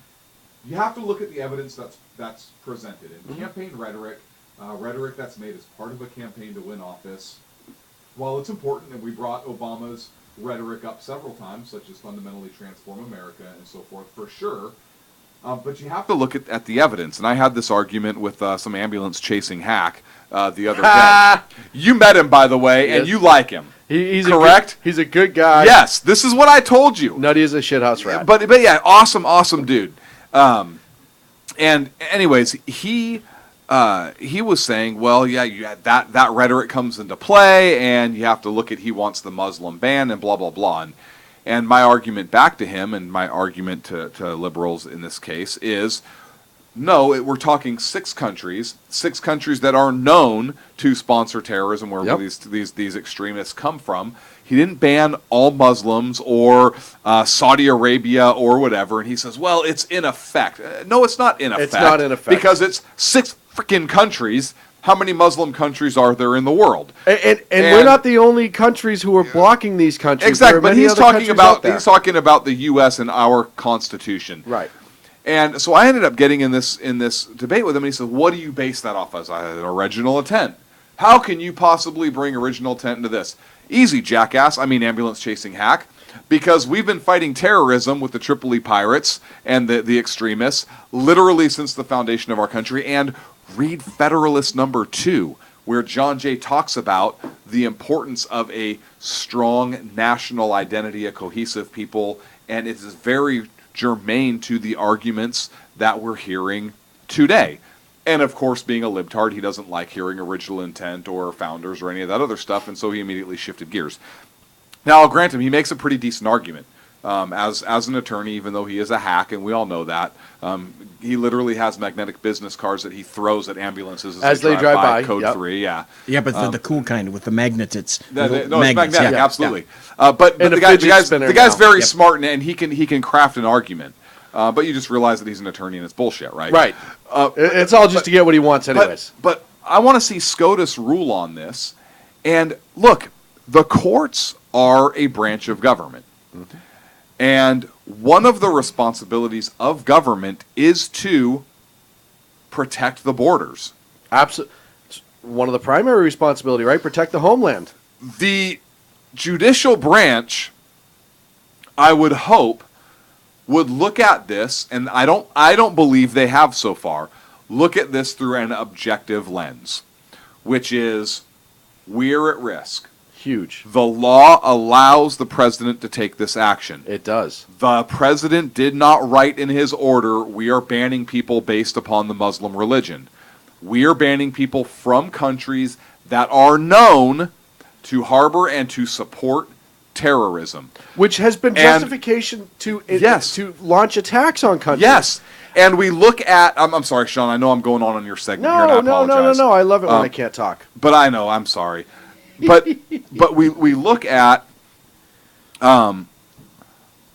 you have to look at the evidence that's presented. And campaign rhetoric, rhetoric that's made as part of a campaign to win office, while it's important, and we brought Obama's rhetoric up several times, such as fundamentally transform America and so forth, for sure. But you have to look at the evidence. And I had this argument with some ambulance-chasing hack the other day. You met him, by the way, and you like him. He's correct? He's a good guy. Yes, this is what I told you. Nutty is a shithouse rat. But yeah, awesome dude. And anyways, he was saying, well, yeah, that rhetoric comes into play, and you have to look at he wants the Muslim ban and blah blah blah. And my argument back to him, and my argument to liberals in this case is, no, we're talking six countries that are known to sponsor terrorism, where these extremists come from. He didn't ban all Muslims or Saudi Arabia or whatever. And he says, well, it's in effect. No, it's not in effect. It's not in effect. Because it's six freaking countries. How many Muslim countries are there in the world? And we're not the only countries who are blocking these countries. Exactly, but he's talking about the U.S. and our Constitution. Right. And so I ended up getting in this debate with him, and he said, what do you base that off as? An original intent. How can you possibly bring original intent into this? Easy, jackass. I mean, ambulance-chasing hack. Because we've been fighting terrorism with the Tripoli pirates and the extremists literally since the foundation of our country. And read Federalist number 2, where John Jay talks about the importance of a strong national identity, a cohesive people, and it is very germane to the arguments that we're hearing today. And of course, being a libtard, he doesn't like hearing original intent or founders or any of that other stuff, and so he immediately shifted gears. Now, I'll grant him, he makes a pretty decent argument. As an attorney, even though he is a hack, and we all know that, he literally has magnetic business cards that he throws at ambulances as they drive by. Code 3, yeah. Yeah, but the cool kind with the magnets. It's it's magnets, magnetic, yeah. absolutely. But the guy's very smart, and he can craft an argument. But you just realize that he's an attorney and it's bullshit, right? Right. It's all just to get what he wants anyways. But I want to see SCOTUS rule on this. And look, the courts are a branch of government. Mm-hmm. And one of the responsibilities of government is to protect the borders. Absolutely. One of the primary responsibility, right? Protect the homeland. The judicial branch, I would hope, would look at this, and I don't believe they have so far, look at this through an objective lens, which is we're at risk. Huge. The law allows the president to take this action. It does. The president did not write in his order, we are banning people based upon the Muslim religion. We are banning people from countries that are known to harbor and to support terrorism. Which has been justification to launch attacks on countries. Yes. And we look at, I'm sorry, Sean, I know I'm going on your segment here, and I apologize. No. I love it when I can't talk. But I know, I'm sorry. But we look at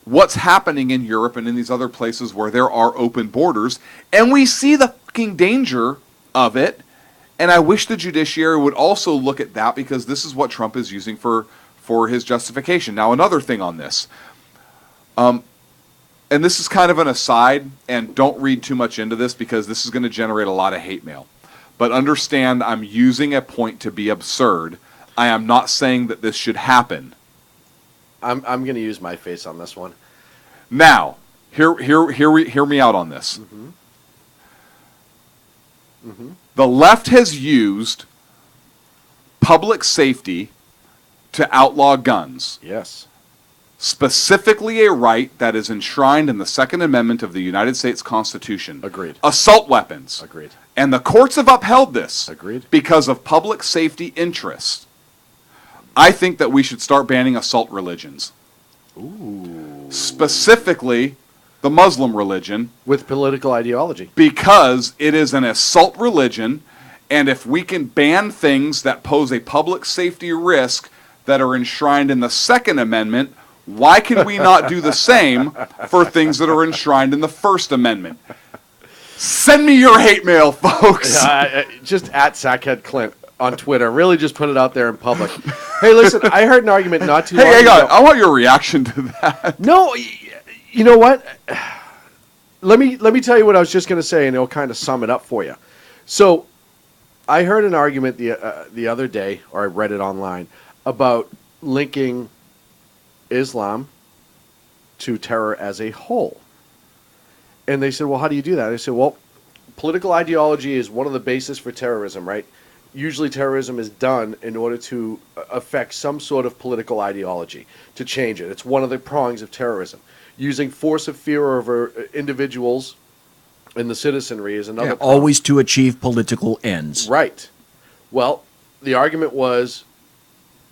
what's happening in Europe and in these other places where there are open borders, and we see the fucking danger of it. And I wish the judiciary would also look at that, because this is what Trump is using for his justification. Now, another thing on this, and this is kind of an aside, and don't read too much into this because this is going to generate a lot of hate mail. But understand, I'm using a point to be absurd. I am not saying that this should happen. I'm going to use my face on this one. Now, hear me out on this. The left has used public safety to outlaw guns. Yes. Specifically a right that is enshrined in the Second Amendment of the United States Constitution. Agreed. Assault weapons. Agreed. And the courts have upheld this. Agreed. Because of public safety interests. I think that we should start banning assault religions. Ooh. Specifically, the Muslim religion. With political ideology. Because it is an assault religion, and if we can ban things that pose a public safety risk that are enshrined in the Second Amendment, why can we not do the same for things that are enshrined in the First Amendment? Send me your hate mail, folks. Just at Sackhead Clint on Twitter. Really just put it out there in public. Hey, listen, I heard an argument not too long ago. Hey, hang on. I want your reaction to that. No, you know what? Let me tell you what I was just going to say, and it'll kind of sum it up for you. So, I heard an argument the other day, or I read it online, about linking Islam to terror as a whole. And they said, well, how do you do that? I said, well, political ideology is one of the bases for terrorism, right? Usually terrorism is done in order to affect some sort of political ideology, to change it. It's one of the prongs of terrorism. Using force of fear over individuals and the citizenry is another prong. Always to achieve political ends. Right. Well, the argument was,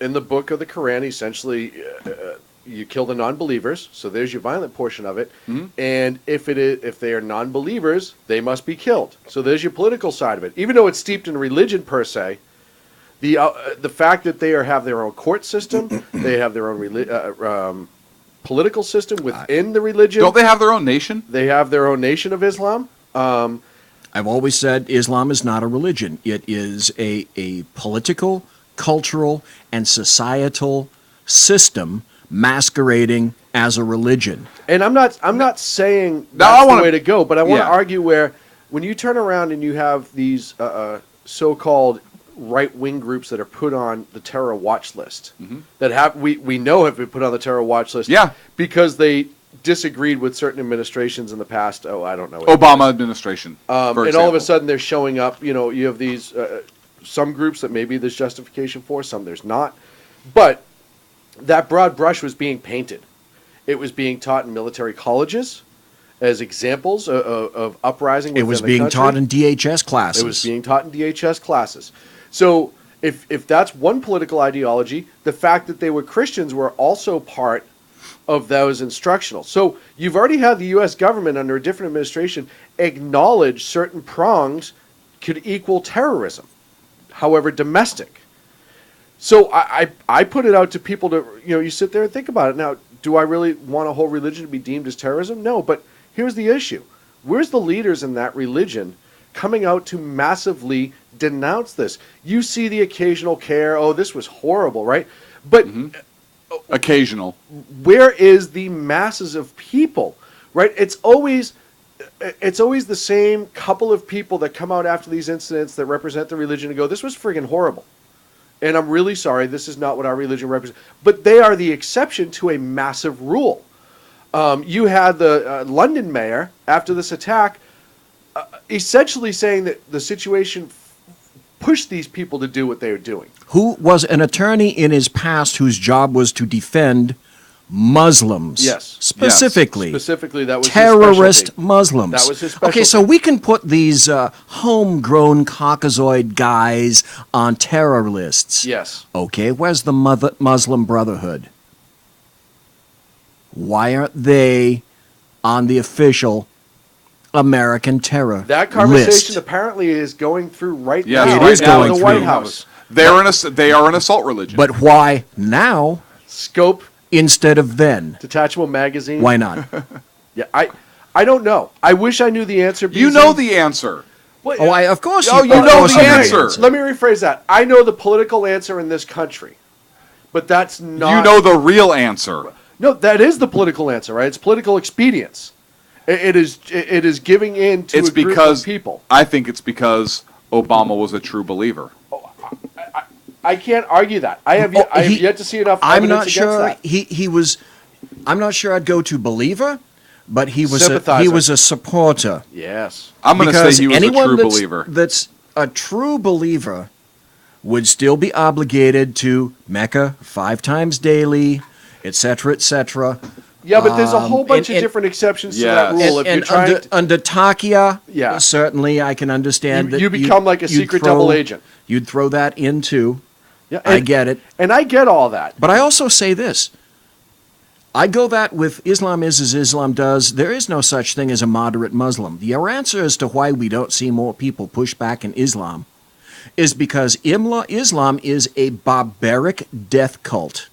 in the book of the Quran, essentially, you kill the non-believers, so there's your violent portion of it. Mm-hmm. And if they are non-believers, they must be killed. So there's your political side of it. Even though it's steeped in religion per se, the fact that they have their own court system, they have their own political system within the religion. Don't they have their own nation? They have their own nation of Islam. I've always said Islam is not a religion. It is a political, cultural, and societal system masquerading as a religion. And I'm not saying that's the way to go, but I want to argue where when you turn around and you have these so-called right-wing groups that are put on the terror watch list, that we know have been put on the terror watch list because they disagreed with certain administrations in the past. Oh, I don't know. Obama administration. And all of a sudden they're showing up. You know, you have these some groups that maybe there's justification for, some there's not. But that broad brush was being painted. It was being taught in military colleges as examples of uprising within the country. It was being taught in DHS classes. It was being taught in DHS classes. So if that's one political ideology, the fact that they were Christians were also part of those instructional. So you've already had the U.S. government under a different administration acknowledge certain prongs could equal terrorism, however domestic. So I put it out to people to, you sit there and think about it. Now, do I really want a whole religion to be deemed as terrorism? No, but here's the issue. Where's the leaders in that religion coming out to massively denounce this? You see the occasional care, oh, this was horrible, right? But occasional. Where is the masses of people, right? It's always the same couple of people that come out after these incidents that represent the religion and go, this was friggin' horrible. And I'm really sorry, this is not what our religion represents. But they are the exception to a massive rule. You had the London mayor, after this attack, essentially saying that the situation pushed these people to do what they were doing. Who was an attorney in his past whose job was to defend Muslims. Yes. Specifically. Yes. Specifically, that was terrorist his specialty. Muslims. That was his specialty. Okay, so we can put these homegrown Caucasoid guys on terror lists. Yes. Okay, where's the Muslim Brotherhood? Why aren't they on the official American terror That conversation list. apparently is going through right Yes, now. It right is now going in the through. White House. They are an assault religion. But why now Scope, instead of then? Detachable Magazine. Why not? Yeah, I don't know. I wish I knew the answer. you know the answer. What- Oh, of course. Oh, you of know course the you answer. Let me rephrase that. I know the political answer in this country, but that's not. You know the real answer. No, that is the political answer, right? It's political expedience. It is giving in to It's a group because of people. I think it's because Obama was a true believer. I can't argue that. I have yet to see enough I'm evidence not against sure that. he was. I'm not sure I'd go to believer, but he was Sympathizer. a supporter. Yes. I'm going to Because say he was a anyone true that's, believer. That's a true believer would still be obligated to Mecca 5 times daily, etc., etc. Yeah, but there's a whole bunch and- of different exceptions to Yes. that rule. And, If you're trying to, under Takia, Yeah. certainly I can understand that you become like a you'd secret throw- double agent. You'd throw that into. Yeah, I get it. and I get all that. But I also say this. I go that with Islam is as Islam does. There is no such thing as a moderate Muslim. Your answer as to why we don't see more people push back in Islam is because Islam is a barbaric death cult.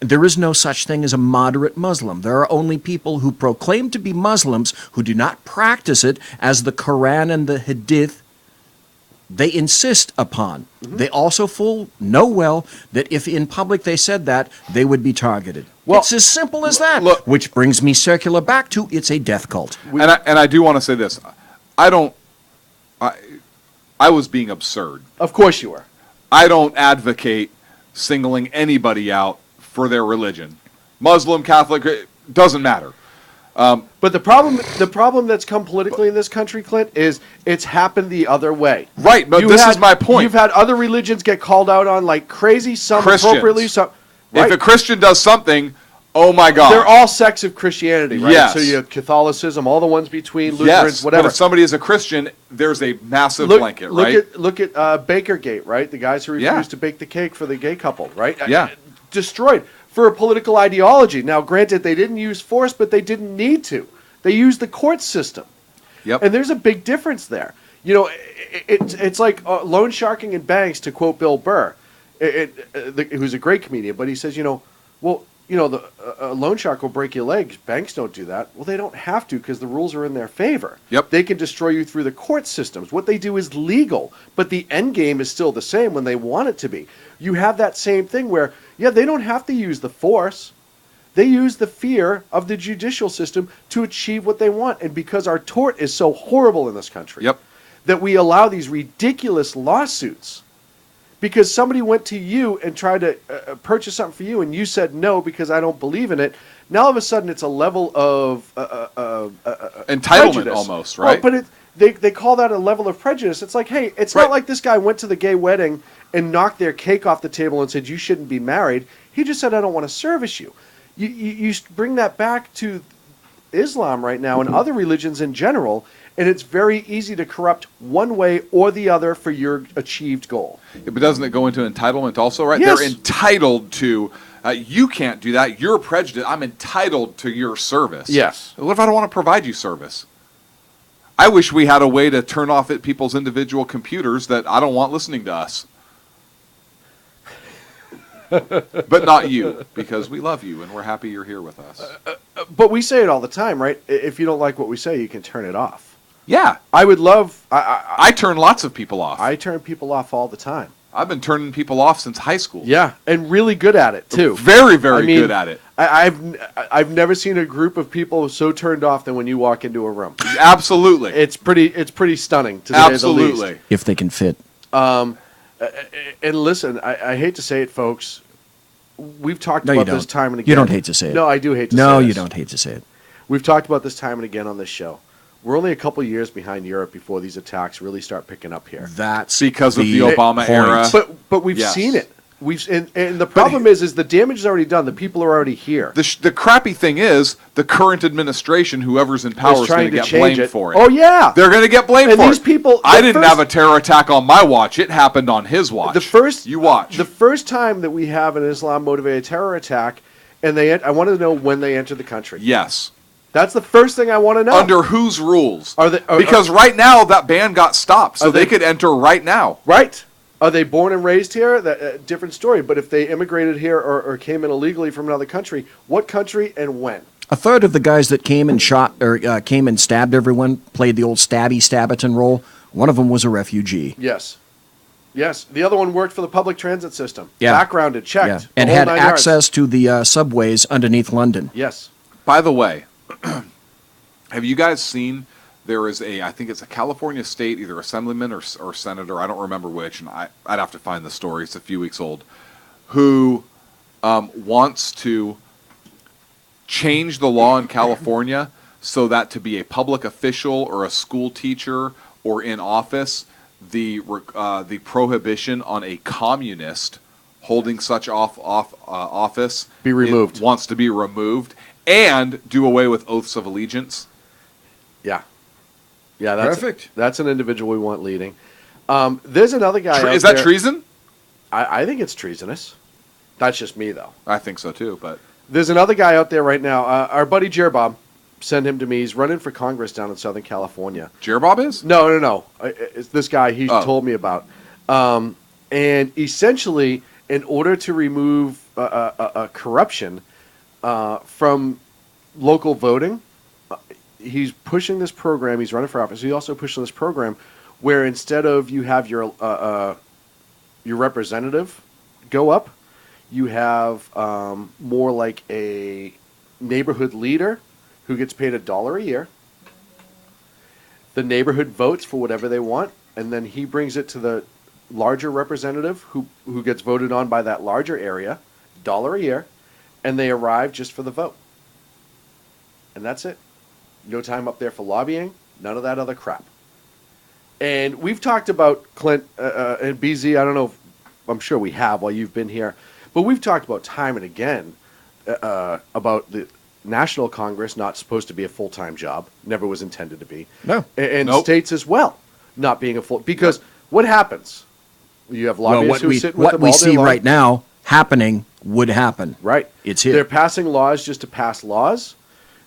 There is no such thing as a moderate Muslim. There are only people who proclaim to be Muslims who do not practice it as the Quran and the Hadith they insist upon. Mm-hmm. They also know well that if in public they said that, they would be targeted. Well, it's as simple as that. look- Which brings me circular back to it's a death cult. And I do want to say this. I was being absurd. Of course you were. I don't advocate singling anybody out for their religion. Muslim, Catholic, it doesn't matter. But the problem that's come politically in this country, Clint, is it's happened the other way. Right, but this is my point. You've had other religions get called out on like crazy, some Christians. appropriately, some. Right. If a Christian does something, oh my God. They're all sects of Christianity, right? Yes. So you have Catholicism, all the ones between Lutherans, yes, whatever. but if somebody is a Christian, there's a massive blanket, right? Look at Bakergate, right? The guys who refused Yeah. to bake the cake for the gay couple, right? Yeah. Destroyed for a political ideology. Now, granted, they didn't use force, but they didn't need to. They used the court system. Yep. And there's a big difference there. You know, it's like loan sharking in banks, to quote Bill Burr, who's a great comedian, but he says, the loan shark will break your legs. Banks don't do that. Well, they don't have to because the rules are in their favor. Yep. They can destroy you through the court systems. What they do is legal, but the end game is still the same when they want it to be. You have that same thing where, they don't have to use the force. They use the fear of the judicial system to achieve what they want. And because our tort is so horrible in this country, Yep. that we allow these ridiculous lawsuits because somebody went to you and tried to purchase something for you and you said no because I don't believe in it. Now all of a sudden it's a level of Entitlement prejudice. almost, right? Well, but they call that a level of prejudice. It's like, hey, it's Right. not like this guy went to the gay wedding and knocked their cake off the table and said you shouldn't be married. He just said I don't want to service you. You bring that back to Islam right now and other religions in general, and it's very easy to corrupt one way or the other for your achieved goal. Yeah, but doesn't it go into entitlement also, right? Yes. They're entitled to, you can't do that. You're prejudiced. I'm entitled to your service. Yes. What if I don't want to provide you service? I wish we had a way to turn off at people's individual computers that I don't want listening to us. But not you, because we love you and we're happy you're here with us. But we say it all the time, right? If you don't like what we say, you can turn it off. Yeah. I would love... I turn lots of people off. I turn people off all the time. I've been turning people off since high school. Yeah, and really good at it, too. Very, very good at it. I've never seen a group of people so turned off than when you walk into a room. Absolutely. It's pretty stunning, to say the least. If they can fit. And listen, I hate to say it, folks. We've talked about this time and again. You don't hate to say it. No, I do hate to say it. No, you don't hate to say it. We've talked about this time and again on this show. We're only a couple years behind Europe before these attacks really start picking up here. That's because of the Obama era. But we've seen it. And the problem is the damage is already done. The people are already here. The crappy thing is the current administration, whoever's in power, is going to get blamed for it. Oh yeah, they're going to get blamed and for these it. people. I didn't have a terror attack on my watch. It happened on his watch. You watch. The first time that we have an Islam motivated terror attack, and I wanted to know when they entered the country. Yes. That's the first thing I want to know. Under whose rules? Because right now that ban got stopped, so they could enter right now. Right. Are they born and raised here? Different story. But if they immigrated here or came in illegally from another country, what country and when? A third of the guys that came and shot or came and stabbed everyone played the old Stabberton role. One of them was a refugee. Yes. Yes. The other one worked for the public transit system. Yeah. Backgrounded, checked. Yeah. And had access to the subways underneath London. Yes. By the way, have you guys seen... There is I think it's a California state, either assemblyman or senator, I don't remember which, and I'd have to find the story, it's a few weeks old, who wants to change the law in California so that to be a public official or a school teacher or in office, the prohibition on a communist holding such office be removed. Wants to be removed and do away with oaths of allegiance. Yeah. Yeah, that's perfect. That's an individual we want leading. There's another guy out there. Is that treason? I think it's treasonous. That's just me, though. I think so, too. But there's another guy out there right now. Our buddy Jerbob, send him to me. He's running for Congress down in Southern California. Jerbob is? No. It's this guy he told me about. And essentially, in order to remove corruption from local voting, he's pushing this program. He's running for office. He's also pushing this program where instead of you have your representative go up, you have more like a neighborhood leader who gets paid $1 a year. The neighborhood votes for whatever they want, and then he brings it to the larger representative who gets voted on by that larger area, $1 a year, and they arrive just for the vote. And that's it. No time up there for lobbying, none of that other crap. And we've talked about Clint and BZ, I don't know, I'm sure we have while you've been here, but we've talked about time and again about the National Congress not supposed to be a full-time job, never was intended to be. No. And states as well not being a full, because what happens? You have lobbyists who sit with them all day long. What we see right now happening would happen. Right. It's here. They're passing laws just to pass laws.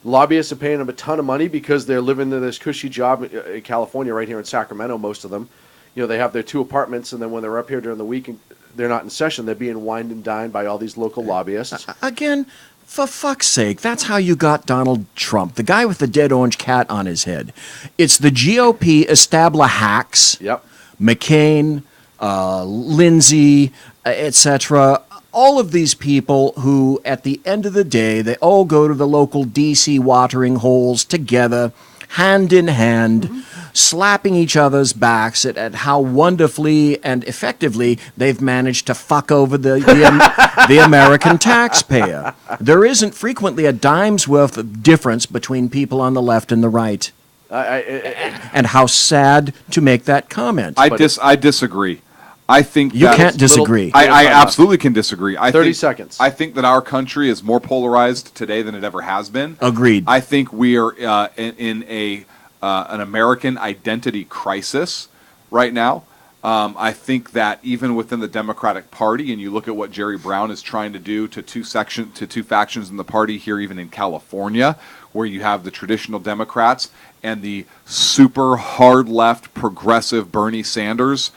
Lobbyists are paying them a ton of money because they're living in this cushy job in California, right here in Sacramento, most of them. You know, they have their 2 apartments, and then when they're up here during the week, they're not in session. They're being wined and dined by all these local lobbyists. Again, for fuck's sake, that's how you got Donald Trump, the guy with the dead orange cat on his head. It's the GOP established hacks. Yep. McCain, Lindsay, etc. All of these people who, at the end of the day, they all go to the local DC watering holes together, hand in hand, slapping each other's backs at how wonderfully and effectively they've managed to fuck over the American taxpayer. There isn't frequently a dime's worth of difference between people on the left and the right. And how sad to make that comment. I disagree. I think you can't disagree. I absolutely can disagree. 30 seconds. I think that our country is more polarized today than it ever has been. Agreed. I think we are in an American identity crisis right now. I think that even within the Democratic Party, and you look at what Jerry Brown is trying to do to two factions in the party here, even in California, where you have the traditional Democrats and the super hard left progressive Bernie Sanders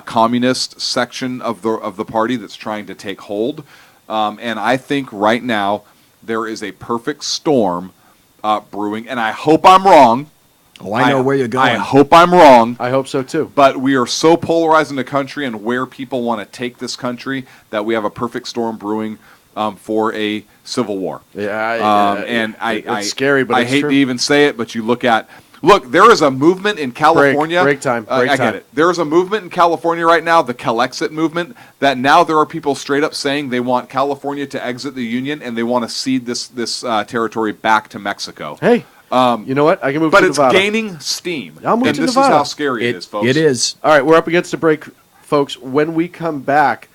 communist section of the party that's trying to take hold. And I think right now there is a perfect storm brewing, and I hope I'm wrong. Oh, I know where you're going. I hope I'm wrong. I hope so too. But we are so polarized in the country and where people want to take this country that we have a perfect storm brewing for a civil war. And it's scary, but I hate to even say it, but you look, there is a movement in California. Break time. I get it. There is a movement in California right now, the Calexit movement, that now there are people straight up saying they want California to exit the union and they want to cede this territory back to Mexico. Hey, you know what? I can move to Nevada. But it's gaining steam. I'll move and to this Nevada. is how scary it is, folks. It is. All right, we're up against the break, folks. When we come back,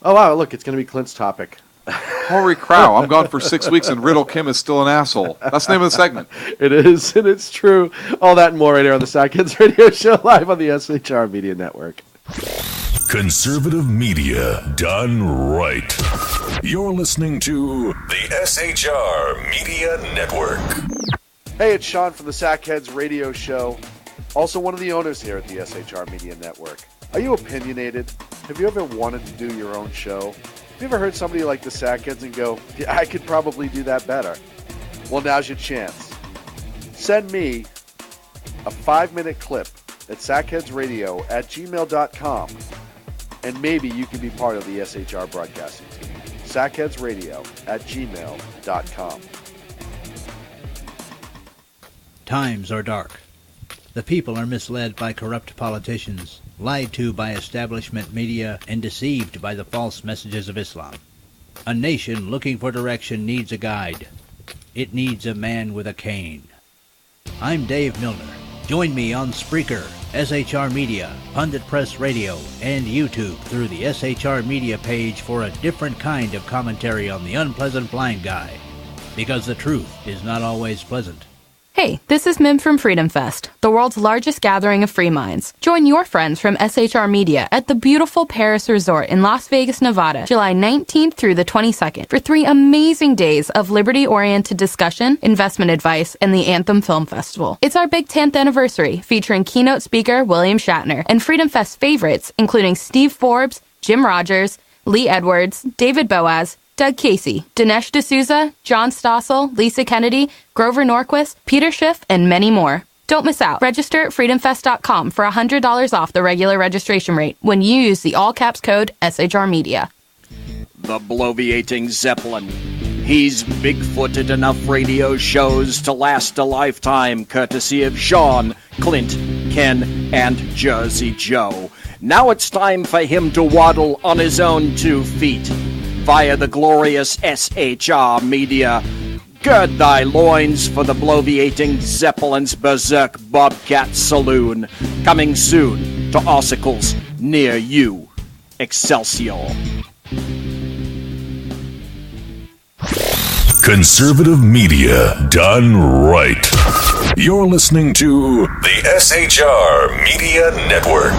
oh, wow, look, it's going to be Clint's topic. Holy crow, I'm gone for 6 weeks and Riddle Kim is still an asshole. That's the name of the segment. It is, and it's true. All that and more right here on the Sack Kids Radio Show, live on the SHR Media Network. Conservative media done right. You're listening to the SHR Media Network. Hey, it's Sean from the Sackheads Radio Show, also one of the owners here at the SHR Media Network. Are you opinionated? Have you ever wanted to do your own show? Have you ever heard somebody like the Sackheads and go, yeah, I could probably do that better? Well, now's your chance. Send me a 5-minute clip at sackheadsradio@gmail.com, and maybe you can be part of the SHR broadcasting team. sackheadsradio@gmail.com. Times are dark. The people are misled by corrupt politicians, lied to by establishment media, and deceived by the false messages of Islam. A nation looking for direction needs a guide. It needs a man with a cane. I'm Dave Milner. Join me on Spreaker, SHR Media, Pundit Press Radio, and YouTube through the SHR Media page for a different kind of commentary on the unpleasant blind guy. Because the truth is not always pleasant. Hey, this is Mim from Freedom Fest, the world's largest gathering of free minds. Join your friends from SHR Media at the beautiful Paris Resort in Las Vegas, Nevada, July 19th through the 22nd for 3 amazing days of liberty-oriented discussion, investment advice, and the Anthem Film Festival. It's our big 10th anniversary, featuring keynote speaker William Shatner and Freedom Fest favorites, including Steve Forbes, Jim Rogers, Lee Edwards, David Boaz, Doug Casey, Dinesh D'Souza, John Stossel, Lisa Kennedy, Grover Norquist, Peter Schiff, and many more. Don't miss out. Register at freedomfest.com for $100 off the regular registration rate when you use the all-caps code SHR Media. The bloviating Zeppelin. He's big-footed enough radio shows to last a lifetime, courtesy of Sean, Clint, Ken, and Jersey Joe. Now it's time for him to waddle on his own 2 feet. Via the glorious SHR Media. Gird thy loins for the bloviating Zeppelin's Berserk Bobcat Saloon. Coming soon to ossicles near you. Excelsior. Conservative media done right. You're listening to the SHR Media Network.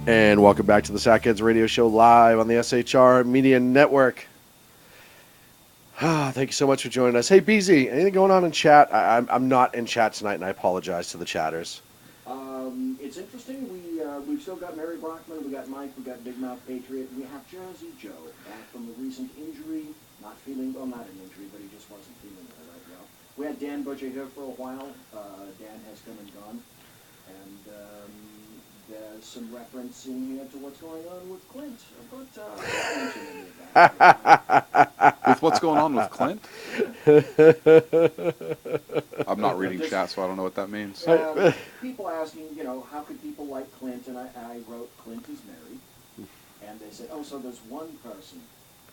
And welcome back to the Sackheads Radio Show live on the SHR Media Network. Thank you so much for joining us. Hey, BZ, anything going on in chat? I'm not in chat tonight, and I apologize to the chatters. It's interesting. We've still got Mary Brockman, we got Mike, we got Big Mouth Patriot, we have Jersey Joe back from the recent injury, not an injury, but he just wasn't feeling it right well. We had Dan Butcher here for a while. Dan has come and gone, and there's some reference in here to what's going on with Clint, but I won't mention any of that. With what's going on with Clint? I'm not reading chat, so I don't know what that means. People asking, how could people like Clint? And I wrote, Clint is married. And they said, oh, so there's one person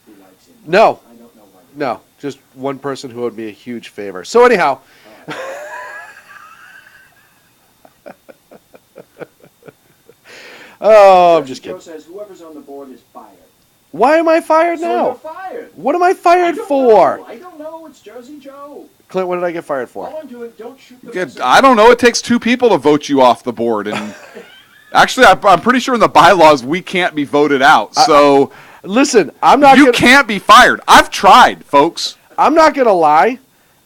who likes him. No. I don't know why. No, just one person who owed me a huge favor. So anyhow. Oh, I'm just kidding. Joe says whoever's on the board is fired. Why am I fired now? You're fired. What am I fired for? I don't know. It's Jersey Joe. Clint, what did I get fired for? All I'm doing, don't shoot the I don't know. It takes 2 people to vote you off the board, and actually, I'm pretty sure in the bylaws we can't be voted out. So listen, I'm not. You can't be fired. I've tried, folks. I'm not gonna lie.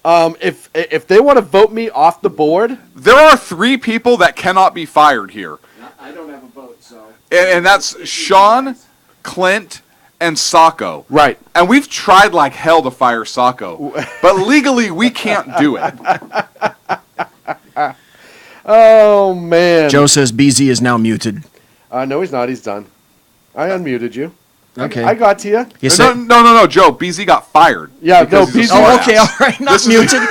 If they want to vote me off the board, there are 3 people that cannot be fired here. I don't have a vote, so. And that's Sean, Clint, and Sacco. Right. And we've tried like hell to fire Sacco, but legally we can't do it. Oh man. Joe says BZ is now muted. No, he's not. He's done. I unmuted you. Okay. I got to you. You No, said, no, Joe. BZ got fired. Yeah, because no, he's a BZ oh, smartass. okay, all right, not muted.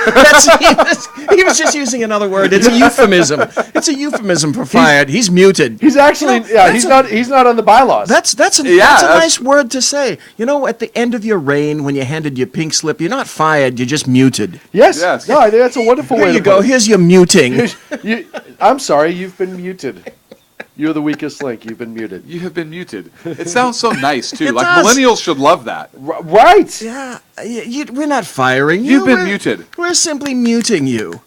He was just using another word. It's a euphemism. It's a euphemism for fired. He's muted. He's actually, he's not on the bylaws. That's a nice word to say. You know, at the end of your reign, when you handed your pink slip, you're not fired. You're just muted. Yes. Yes. No, I think that's a wonderful Here way you to go. put it. Here's your muting. I'm sorry, you've been muted. You're the weakest link. You've been muted. You have been muted. It sounds so nice too. It Like does. millennials should love that. Right. Yeah, we're not firing you. You've been We're- muted. We're simply muting you.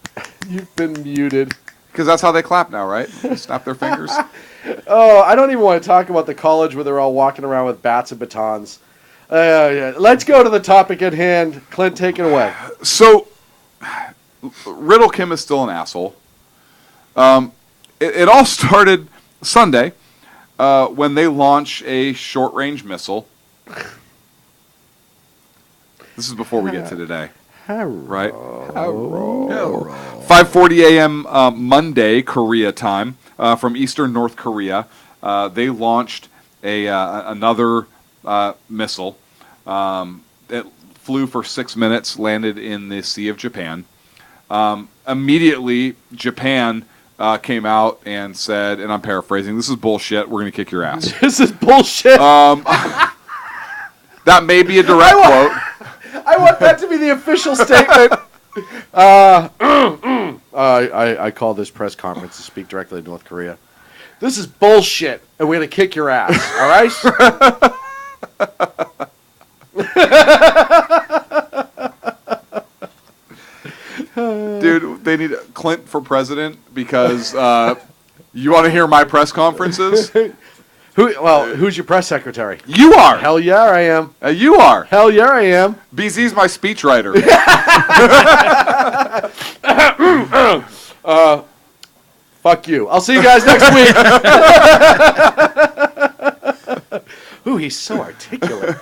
You've been muted. Because that's how they clap now, right? They snap their fingers. Oh, I don't even want to talk about the college where they're all walking around with bats and batons. Yeah. Let's go to the topic at hand. Clint, take it away. So, Riddle Kim is still an asshole. It all started Sunday when they launched a short-range missile. This is before we get to today, right? 5:40 a.m. Monday, Korea time, from Eastern North Korea. They launched another missile. It flew for 6 minutes, landed in the Sea of Japan. Immediately, Japan came out and said, and I'm paraphrasing, "This is bullshit. We're going to kick your ass." This is bullshit. That may be a direct quote. I want that to be the official statement. I call this press conference to speak directly to North Korea. This is bullshit, and we're going to kick your ass, all right? Dude, they need Clint for president because you want to hear my press conferences? Who's your press secretary? You are. Hell yeah, I am. You are. Hell yeah, I am. BZ's my speechwriter. Fuck you. I'll see you guys next week. Ooh, he's so articulate.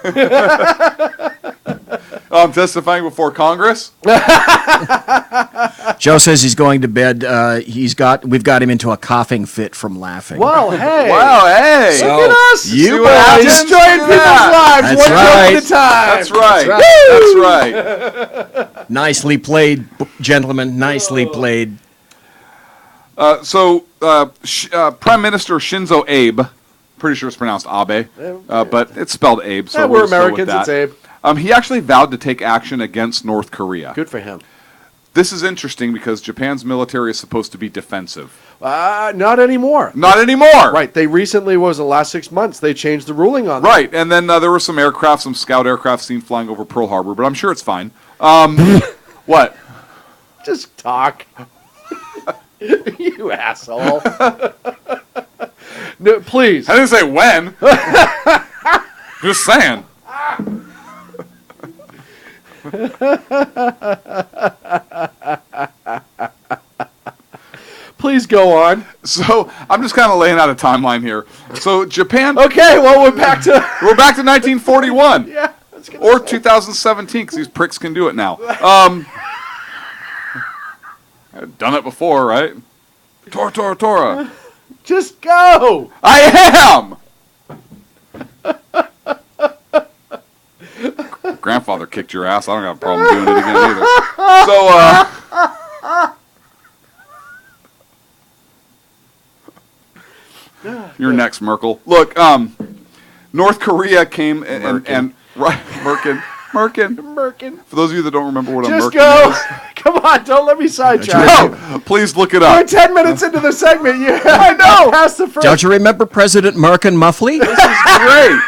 I'm testifying before Congress. Joe says he's going to bed. We've got him into a coughing fit from laughing. Well, hey. Wow, hey. Look at us. You boys destroying people's lives That's one joke right. at a time. That's right. That's right. Nicely played, gentlemen. Nicely played. So, Prime Minister Shinzo Abe, pretty sure it's pronounced Abe, but it's spelled Abe. So We're we'll just go with Americans. that. It's Abe. He actually vowed to take action against North Korea. Good for him. This is interesting because Japan's military is supposed to be defensive. Not anymore. Not anymore. Right. They recently, the last 6 months, they changed the ruling on that. Right. And then there were some aircraft, some scout aircraft seen flying over Pearl Harbor, but I'm sure it's fine. What? Just talk. You asshole. No, please. I didn't say when. Just saying. Please go on. So I'm just kind of laying out a timeline here. So Japan. Okay, well, we're back to 1941. Yeah. Or 2017, because these pricks can do it now. I've done it before, right? Tora. Just go. I am! Grandfather kicked your ass. I don't have a problem doing it again either. So, you're next, Merkel. Look, North Korea came and right, Merkin. For those of you that don't remember what a Just Merkin go. is, Come on, don't let me sidetrack you. no, please look it We're up. 10 minutes into the segment. I know. Past the first. Don't you remember President Merkin Muffley? This is great.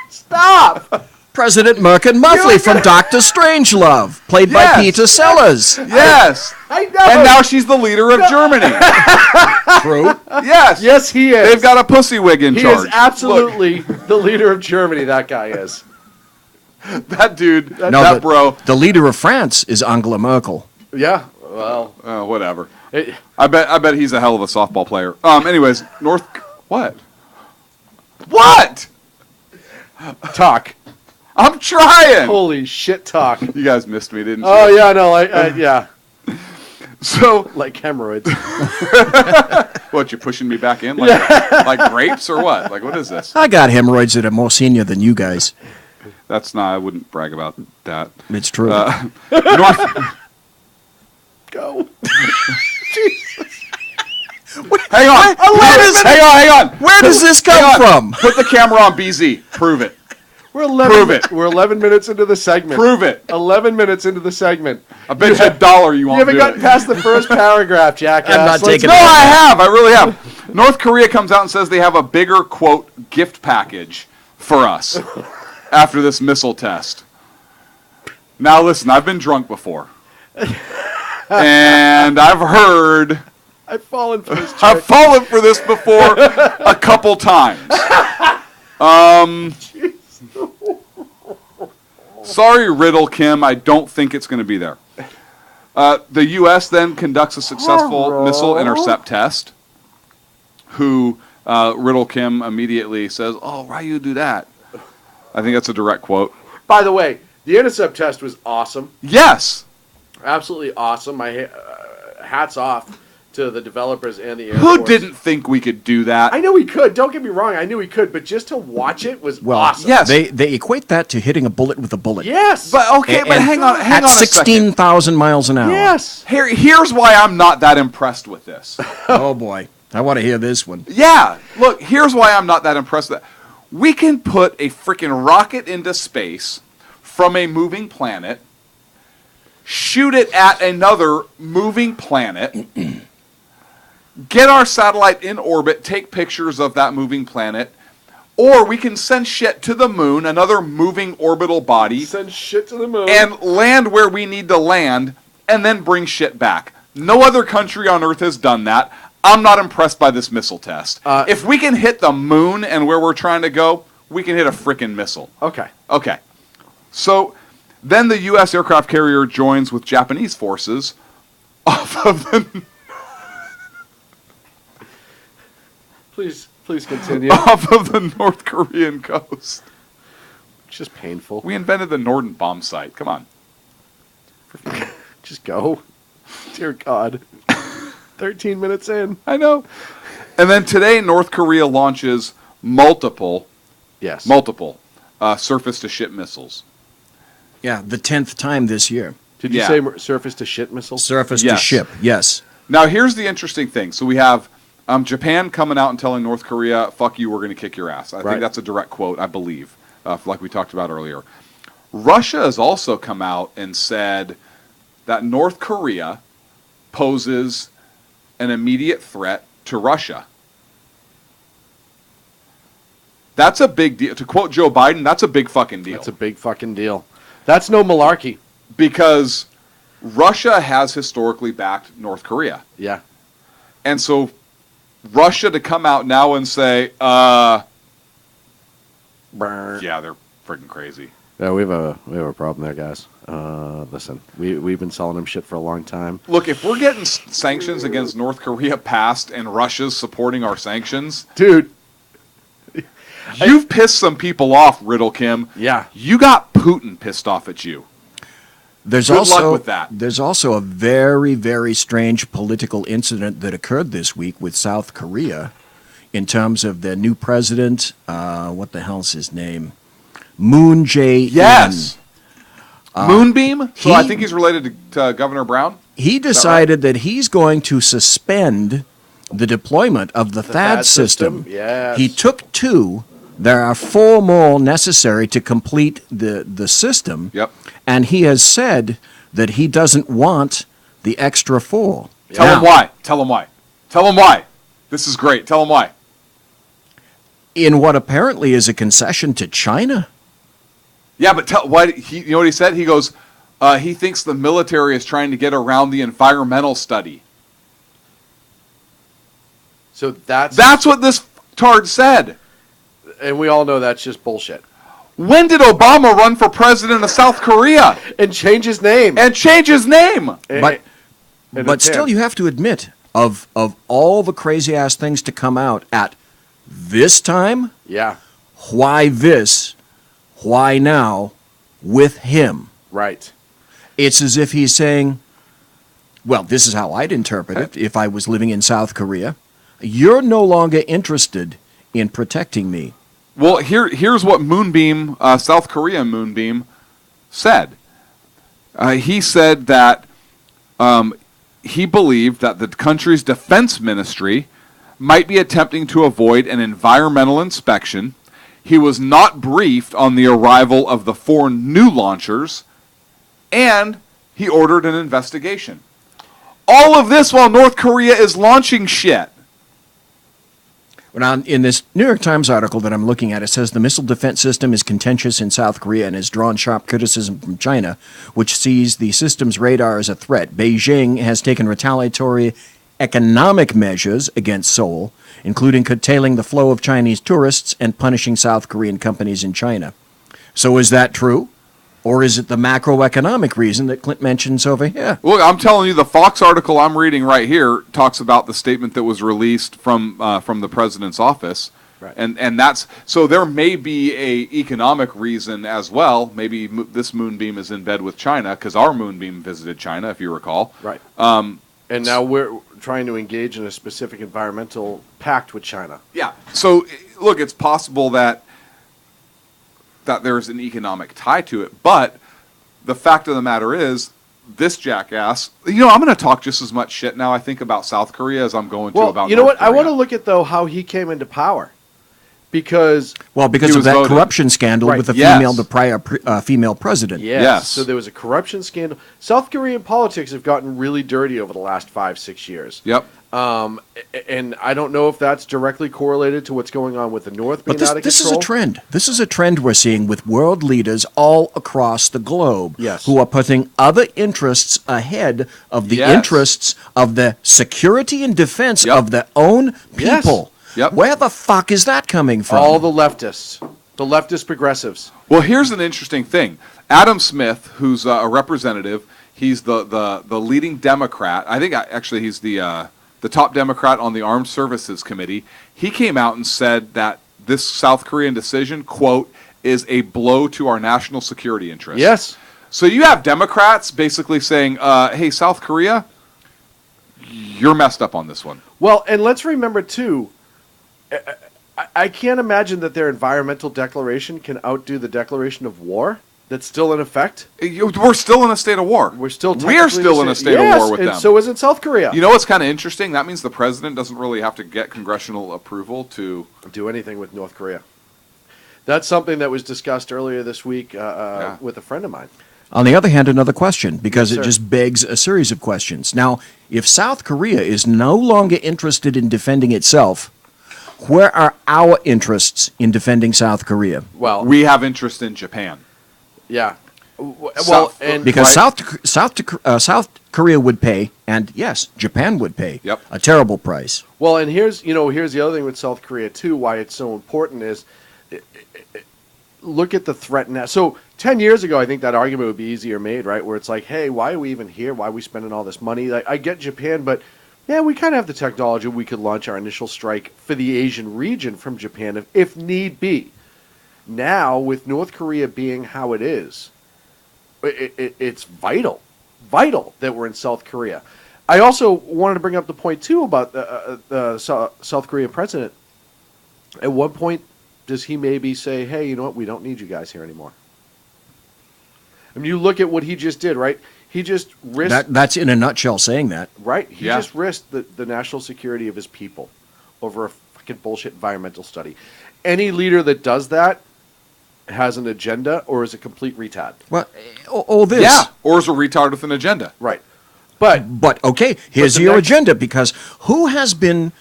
Stop. President Merkin Muffley from Dr. Strangelove, played by Yes. Peter Sellers. Yes. I know. And now she's the leader of Germany. True. Yes. Yes, he is. They've got a pussy wig in He charge. is absolutely the leader of Germany. That guy is. Look, that dude, No, that bro. The leader of France is Angela Merkel. Yeah. Well, Whatever. it, I bet he's a hell of a softball player. Anyways, what? What? talk. I'm trying. Holy shit, talk. You guys missed me, didn't you? Oh yeah, no, yeah. So, like hemorrhoids. what, you pushing me back in like grapes or what? Like, what is this? I got hemorrhoids that are more senior than you guys. That's not. I wouldn't brag about that. It's true. North. Go. Hang on. Hang on. Where does this come from? Put the camera on BZ. Prove it. We're 11 minutes into the segment. Prove it. 11 minutes into the segment. I bet you $1 you won't. You haven't do gotten it. past the first paragraph, jackass. I'm not taking No, it. I have. I really have. North Korea comes out and says they have a bigger, quote, gift package for us after this missile test. Now, listen, I've been drunk before. And I've heard... I've fallen for this trick. I've fallen for this before a couple times. Sorry, Riddle Kim. I don't think it's going to be there. The U.S. then conducts a successful missile intercept test. Who Riddle Kim immediately says, "Oh, why you do that?" I think that's a direct quote. By the way, the intercept test was awesome. Yes, absolutely awesome. My hats off to the developers and the Air Who Force. didn't think we could do that? I knew we could. Don't get me wrong. I knew we could, but just to watch it was awesome. Yes. They equate that to hitting a bullet with a bullet. Yes. But okay, but hang on at a second. 16,000 miles an hour. Yes. Here's why I'm not that impressed with this. Oh boy, I want to hear this one. Yeah, look, here's why I'm not that impressed with that. We can put a freaking rocket into space from a moving planet, shoot it at another moving planet, get our satellite in orbit, take pictures of that moving planet, or we can send shit to the moon, another moving orbital body, send shit to the moon, and land where we need to land, and then bring shit back. No other country on Earth has done that. I'm not impressed by this missile test. If we can hit the moon and where we're trying to go, we can hit a frickin' missile. Okay. Okay. So then the U.S. aircraft carrier joins with Japanese forces off of the... Please continue. off of the North Korean coast. It's just painful. We invented the Norden bomb site. Come on. Just go. Dear God. 13 minutes in. I know. And then today, North Korea launches multiple surface-to-ship missiles. Yeah, the 10th time this year. Did you say surface-to-ship missiles? Surface-to-ship, yes. Now, here's the interesting thing. So we have Japan coming out and telling North Korea, fuck you, we're going to kick your ass. I think that's a direct quote, I believe, like we talked about earlier. Russia has also come out and said that North Korea poses an immediate threat to Russia. That's a big deal. To quote Joe Biden, that's a big fucking deal. That's a big fucking deal. That's no malarkey. Because Russia has historically backed North Korea. Yeah. And so Russia to come out now and say, yeah, they're freaking crazy. Yeah, we have a problem there, guys. Listen, we've been selling them shit for a long time. Look, if we're getting sanctions against North Korea passed and Russia's supporting our sanctions, dude, you've pissed some people off, Riddle Kim. Yeah, you got Putin pissed off at you. Good luck with that. There's also a very, very strange political incident that occurred this week with South Korea in terms of their new president. What the hell's his name? Moon Jae-in. Yes. Moonbeam? So I think he's related to Governor Brown? He decided that he's going to suspend the deployment of the THAAD system. Yes. He took 2. There are 4 more necessary to complete the system. Yep. And he has said that he doesn't want the extra 4. Tell him why. Tell him why. Tell him why. This is great. Tell him why. In what apparently is a concession to China. Yeah, but you know what he said? He goes, he thinks the military is trying to get around the environmental study. So that's what this tard said. And we all know that's just bullshit. When did Obama run for president of South Korea? And change his name. But still, you have to admit, of all the crazy-ass things to come out at this time, yeah, why this, why now, with him? Right. It's as if he's saying, Well, this is how I'd interpret it if I was living in South Korea. You're no longer interested in protecting me. Well, here's what Moonbeam, South Korea Moonbeam, said. He said that he believed that the country's defense ministry might be attempting to avoid an environmental inspection. He was not briefed on the arrival of the 4 new launchers, and he ordered an investigation. All of this while North Korea is launching shit. Now, in this New York Times article that I'm looking at, it says the missile defense system is contentious in South Korea and has drawn sharp criticism from China, which sees the system's radar as a threat. Beijing has taken retaliatory economic measures against Seoul, including curtailing the flow of Chinese tourists and punishing South Korean companies in China. So is that true? Or is it the macroeconomic reason that Clint mentions over here? Look, I'm telling you, the Fox article I'm reading right here talks about the statement that was released from the president's office, right. and that's so there may be a economic reason as well. Maybe this Moonbeam is in bed with China because our Moonbeam visited China, if you recall. Right. And now we're trying to engage in a specific environmental pact with China. Yeah. So look, it's possible that there's an economic tie to it, but the fact of the matter is, this jackass, I'm going to talk just as much shit now, I think, about South Korea as I'm going to about you know North what? I Korea. want to look at, though, how he came into power. Because of that voted. corruption scandal with the prior female president. Yes. So there was a corruption scandal. South Korean politics have gotten really dirty over the last 5-6 years. Yep. And I don't know if that's directly correlated to what's going on with the North being out of this control. Is a trend. This is a trend we're seeing with world leaders all across the globe who are putting other interests ahead of the interests of the security and defense of their own people. Yep. Where the fuck is that coming from? All the leftist progressives. Well, here's an interesting thing. Adam Smith, who's a representative, he's the leading Democrat. I think actually he's the top Democrat on the Armed Services Committee. He came out and said that this South Korean decision, quote, is a blow to our national security interests. Yes. So you have Democrats basically saying, hey, South Korea, you're messed up on this one. Well, and let's remember, too, I can't imagine that their environmental declaration can outdo the declaration of war that's still in effect. We're still in a state of war. We're still in a state of war with them. And so is in South Korea. You know what's kind of interesting? That means the president doesn't really have to get congressional approval to do anything with North Korea. That's something that was discussed earlier this week with a friend of mine. On the other hand, another question, because Yes, it sir. just begs a series of questions. Now, if South Korea is no longer interested in defending itself, where are our interests in defending South Korea? Well, we have interest in Japan. Yeah. Because South Korea would pay, and yes, Japan would pay a terrible price. Well, and here's the other thing with South Korea too. Why it's so important is look at the threat now. So 10 years ago, I think that argument would be easier made, right? Where it's like, hey, why are we even here? Why are we spending all this money? Like, I get Japan, but yeah, we kind of have the technology. We could launch our initial strike for the Asian region from Japan if need be. Now, with North Korea being how it is, it's vital that we're in South Korea. I also wanted to bring up the point, too, about the South Korean president. At what point does he maybe say, hey, you know what, we don't need you guys here anymore? I mean, you look at what he just did, right? He just risked... That's in a nutshell saying that. Right? He just risked the national security of his people over a fucking bullshit environmental study. Any leader that does that has an agenda or is a complete retard. Well, all this. Yeah, or is a retard with an agenda. Right. But okay, here's your agenda, because who has been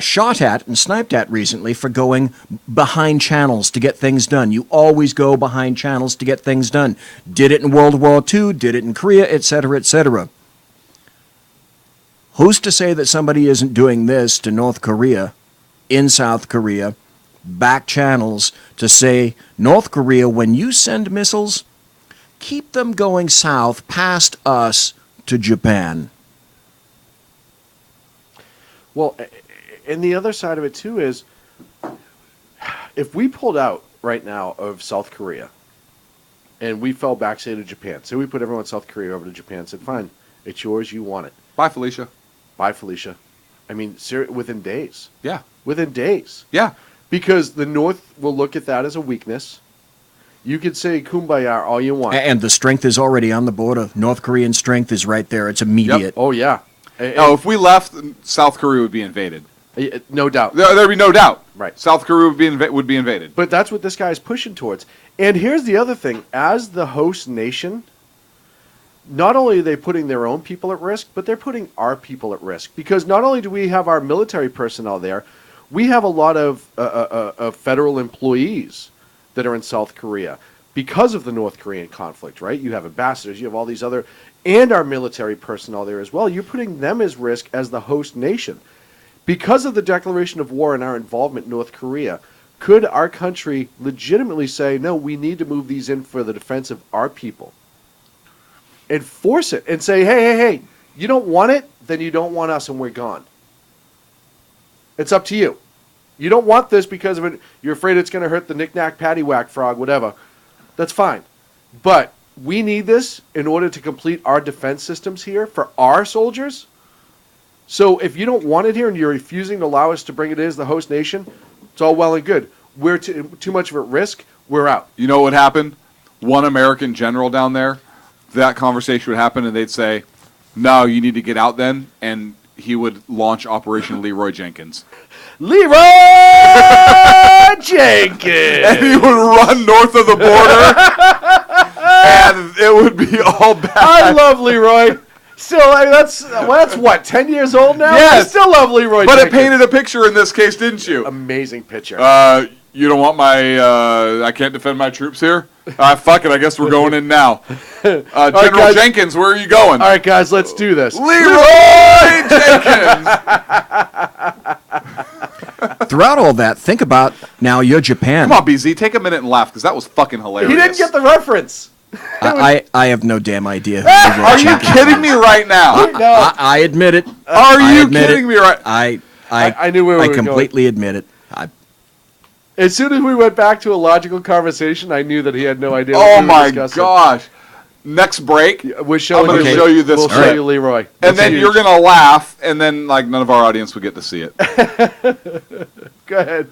shot at and sniped at recently for going behind channels to get things done? You always go behind channels to get things done. Did it in World War II, did it in Korea, etc., etc. Who's to say that somebody isn't doing this to North Korea, in South Korea, back channels to say, North Korea, when you send missiles, keep them going south past us to Japan? Well, and the other side of it, too, is if we pulled out right now of South Korea and we fell back, say, to Japan, say we put everyone in South Korea over to Japan and said, fine, It's yours. You want it. Bye, Felicia. Bye, Felicia. I mean, within days. Yeah. Within days. Yeah. Because the North will look at that as a weakness. You could say kumbaya all you want. And the strength is already on the border. North Korean strength is right there. It's immediate. Yep. Oh, yeah. If we left, South Korea would be invaded. No doubt. There'd be no doubt. Right. South Korea would be invaded. But that's what this guy is pushing towards. And here's the other thing. As the host nation, not only are they putting their own people at risk, but they're putting our people at risk. Because not only do we have our military personnel there, we have a lot of federal employees that are in South Korea because of the North Korean conflict, right? You have ambassadors, you have all these other, and our military personnel there as well. You're putting them as risk as the host nation. Because of the declaration of war and our involvement in North Korea, could our country legitimately say, no, we need to move these in for the defense of our people? And force it and say, hey, you don't want it, then you don't want us and we're gone. It's up to you. You don't want this because of it. You're afraid it's going to hurt the knick-knack, paddywhack, frog, whatever. That's fine. But we need this in order to complete our defense systems here for our soldiers. So if you don't want it here and you're refusing to allow us to bring it in as the host nation, it's all well and good. We're too much of a risk. We're out. You know what happened? One American general down there, that conversation would happen, and they'd say, no, you need to get out then, and he would launch Operation Leroy Jenkins. Leroy Jenkins! And he would run north of the border, and it would be all bad. I love Leroy. Still, that's what, 10 years old now? Yes. I still love Leroy But Jenkins. it painted a picture in this case, didn't you? Amazing picture. You don't want my, I can't defend my troops here? Fuck it, I guess we're going in now. General Jenkins, where are you going? All right, guys, let's do this. Leroy Jenkins! Throughout all that, think about, now you're Japan. Come on, BZ, take a minute and laugh, because that was fucking hilarious. He didn't get the reference. I have no damn idea. Are you kidding me right now? I admit it. Are you kidding me right now? I knew where we were completely admit it. As soon as we went back to a logical conversation, I knew that he had no idea. Oh my gosh! Next break, I'm going to show you this. We'll show you Leroy, and then you're going to laugh, and then like none of our audience will get to see it. Go ahead.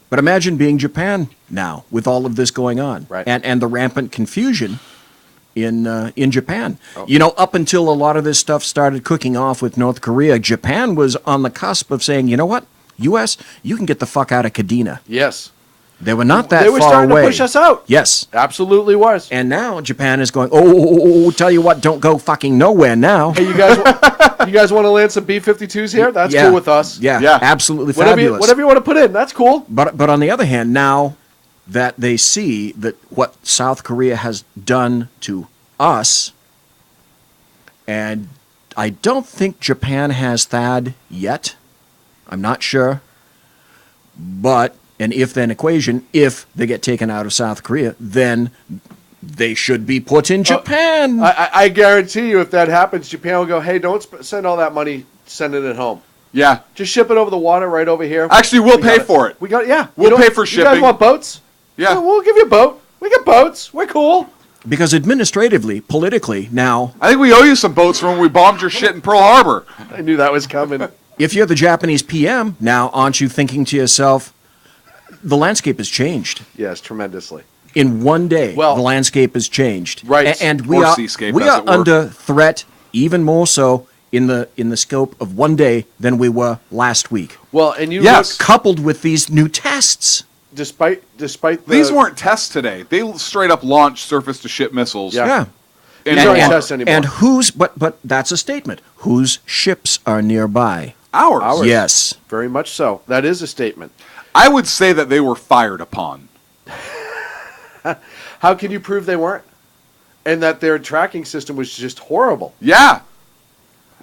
But imagine being Japan now with all of this going on, right? And the rampant confusion in Japan. Oh. You know, up until a lot of this stuff started cooking off with North Korea, Japan was on the cusp of saying, you know what? U.S., you can get the fuck out of Kadena. Yes. They were not that far away. They were starting to push us out. Yes. Absolutely was. And now Japan is going, oh, tell you what, don't go fucking nowhere now. Hey, you guys want to land some B-52s here? That's cool with us. Yeah. Absolutely fabulous. Whatever you want to put in, that's cool. But on the other hand, now that they see that what South Korea has done to us, and I don't think Japan has THAAD yet. I'm not sure. But an if-then equation, if they get taken out of South Korea, then they should be put in Japan. I guarantee you if that happens, Japan will go, hey, don't send all that money, send it at home. Yeah. Just ship it over the water right over here. Actually, we'll pay for it. We'll pay for shipping. You guys want boats? Yeah. We'll give you a boat. We got boats. We're cool. Because administratively, politically, now... I think we owe you some boats from when we bombed your shit in Pearl Harbor. I knew that was coming. If you're the Japanese PM, now aren't you thinking to yourself, the landscape has changed? Yes, tremendously. In one day, the landscape has changed. Right. And we are under threat even more so in the scope of one day than we were last week. Well, and you coupled with these new tests. Despite these weren't tests today. They straight up launched surface-to-ship missiles. Yeah. And whose, but that's a statement. Whose ships are nearby? Ours. Yes. Very much so. That is a statement. I would say that they were fired upon. How can you prove they weren't? And that their tracking system was just horrible. Yeah.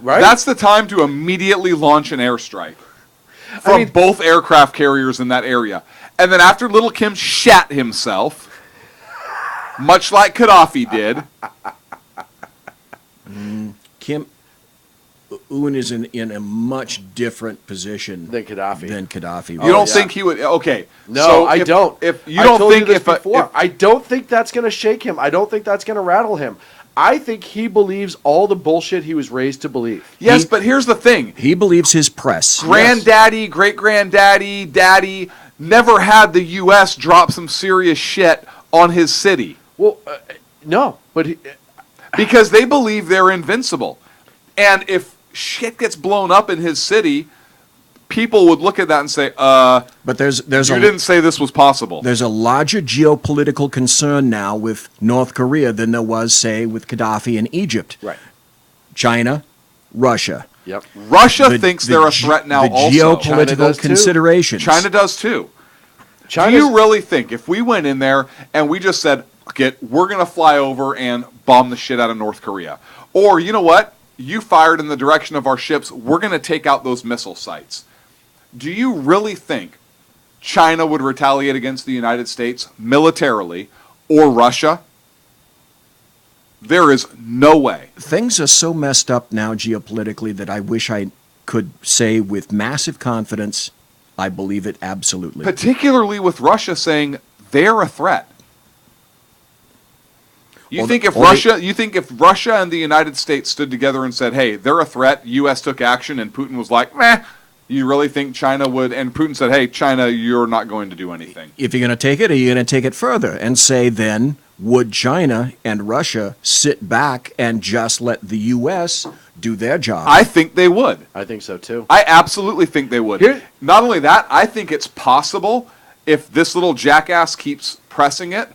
Right? That's the time to immediately launch an airstrike from both aircraft carriers in that area. And then after Little Kim shat himself, much like Gaddafi did. Kim Un is in a much different position than Gaddafi. You don't think he would? Okay. No, so I don't. If you don't think I don't think that's going to shake him. I don't think that's going to rattle him. I think he believes all the bullshit he was raised to believe. Yes, but here's the thing. He believes his press. Granddaddy, great-granddaddy, daddy never had the U.S. drop some serious shit on his city. Well, no, but because they believe they're invincible. And if shit gets blown up in his city, people would look at that and say, but there's you didn't say this was possible. There's a larger geopolitical concern now with North Korea than there was, say, with Gaddafi in Egypt. Right. China, Russia. Yep. Russia thinks they're a threat now also. Geopolitical considerations. China does too. Do you really think if we went in there and we just said, okay, we're going to fly over and bomb the shit out of North Korea? Or, you know what? You fired in the direction of our ships. We're going to take out those missile sites. Do you really think China would retaliate against the United States militarily or Russia? There is no way. Things are so messed up now geopolitically that I wish I could say with massive confidence, I believe it absolutely. Particularly with Russia saying they're a threat. You think if Russia and the United States stood together and said, "Hey, they're a threat," U.S. took action, and Putin was like, "Meh." You really think China would? And Putin said, "Hey, China, you're not going to do anything." If you're going to take it, are you going to take it further and say then, would China and Russia sit back and just let the U.S. do their job? I think they would. I think so too. I absolutely think they would. Not only that, I think it's possible if this little jackass keeps pressing it.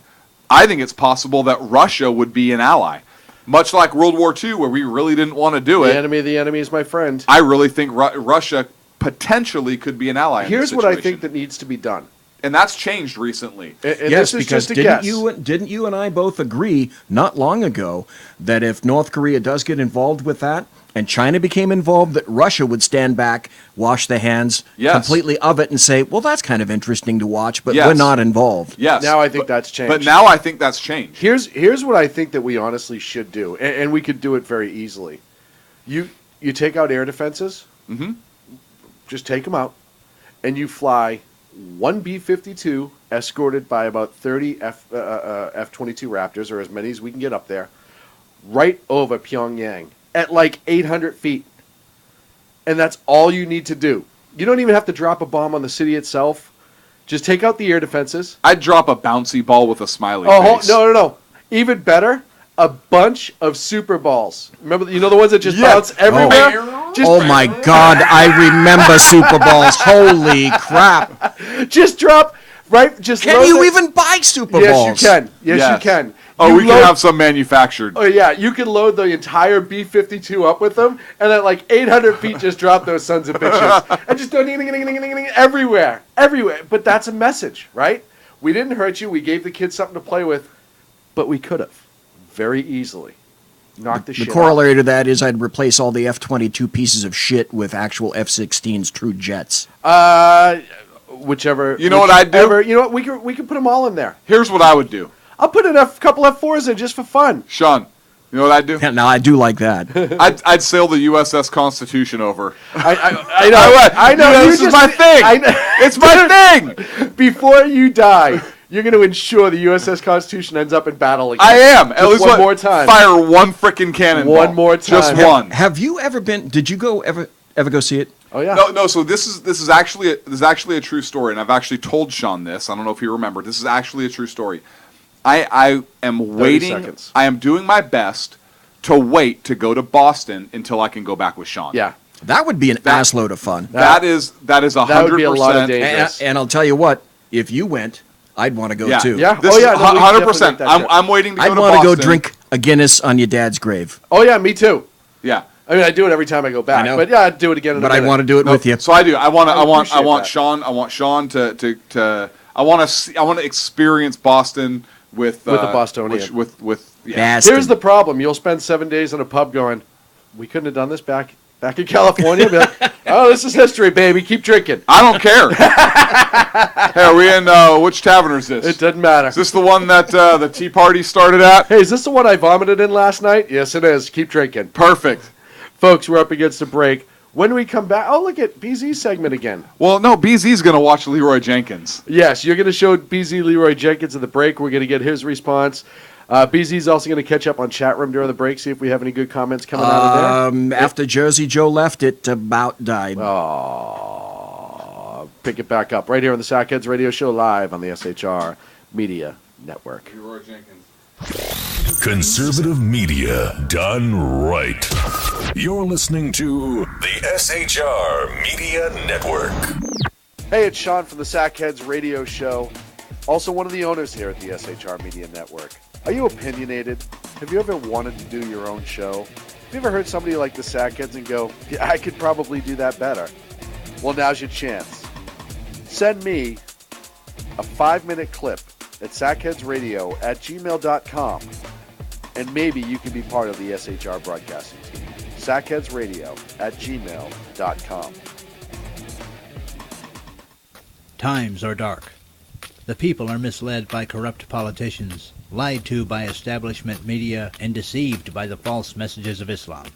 I think it's possible that Russia would be an ally. Much like World War II, where we really didn't want to do it. The enemy of the enemy is my friend. I really think Russia potentially could be an ally. Here's what I think that needs to be done. And that's changed recently. And yes, this is because just a guess. didn't you and I both agree not long ago that if North Korea does get involved with that and China became involved, that Russia would stand back, wash their hands completely of it and say, well, that's kind of interesting to watch, but we're not involved. Yes. Now I think that's changed. But now I think that's changed. Here's what I think that we honestly should do, and we could do it very easily. You take out air defenses. Mm-hmm. Just take them out, and you fly one B-52 escorted by about 30 F-22 Raptors, or as many as we can get up there, right over Pyongyang at like 800 feet. And that's all you need to do. You don't even have to drop a bomb on the city itself. Just take out the air defenses. I'd drop a bouncy ball with a smiley face. No. Even better, a bunch of super balls. Remember, you know the ones that just bounce everywhere? Oh my God, I remember Super Balls. Holy crap. Just drop, right? Can you even buy Super Balls? Yes, you can. Yes, you can. Oh, we can have some manufactured. Oh, yeah. You can load the entire B-52 up with them, and at like 800 feet, just drop those sons of bitches. And just go everywhere. Everywhere. But that's a message, right? We didn't hurt you. We gave the kids something to play with, but we could have very easily. The corollary to that is I'd replace all the F-22 pieces of shit with actual F-16s true jets. Whichever. You know what I'd do? You know what? We could put them all in there. Here's what I would do. I'll put in a couple F-4s in just for fun. Sean, you know what I'd do? Now, I do like that. I'd sail the USS Constitution over. I know. This is my thing. It's my thing. Before you die, you're going to ensure the USS Constitution ends up in battle again. I am. At least one more time. Fire one frickin' cannonball. One more time. Just one. Have you ever been? Did you ever go see it? Oh yeah. No. So this is actually a true story, and I've actually told Sean this. I don't know if you remember. This is actually a true story. I am waiting. Seconds. I am doing my best to wait to go to Boston until I can go back with Sean. Yeah. That would be an assload of fun. That is 100%. That would be a lot of dangerous. And I'll tell you what, if you went, I'd want to go too. Yeah. This 100%. I'm waiting to go to Boston. I'd want to go drink a Guinness on your dad's grave. Oh yeah, me too. Yeah. I mean, I do it every time I go back. I know. But yeah, I'd do it again. But I want to do it with you. So I do. I want that. Sean. I want Sean to. I want to experience Boston with the Bostonian. With Here's the problem: you'll spend 7 days in a pub going, "We couldn't have done this back in California." Be like, "Oh, this is history, baby. Keep drinking." I don't care. Hey, are we in which tavern is this? It doesn't matter. Is this the one that the Tea Party started at? Hey, is this the one I vomited in last night? Yes, it is. Keep drinking. Perfect. Folks, we're up against a break. When we come back, oh, look at BZ's segment again. Well, no, BZ's going to watch Leroy Jenkins. Yes, you're going to show BZ Leroy Jenkins at the break. We're going to get his response. BZ's also going to catch up on chat room during the break, see if we have any good comments coming out of there. After Jersey Joe left, it about died. Oh, pick it back up right here on the Sackheads Radio Show live on the SHR Media Network. Leroy Jenkins. Conservative media done right. You're listening to the SHR Media Network. Hey, it's Sean from the Sackheads Radio Show, also one of the owners here at the SHR Media Network. Are you opinionated? Have you ever wanted to do your own show? Have you ever heard somebody like the Sackheads and go, yeah, I could probably do that better? Well, now's your chance. Send me a 5-minute clip at sackheadsradio@gmail.com, and maybe you can be part of the SHR broadcasting team. sackheadsradio@gmail.com. Times are dark. The people are misled by corrupt politicians, lied to by establishment media, and deceived by the false messages of Islam.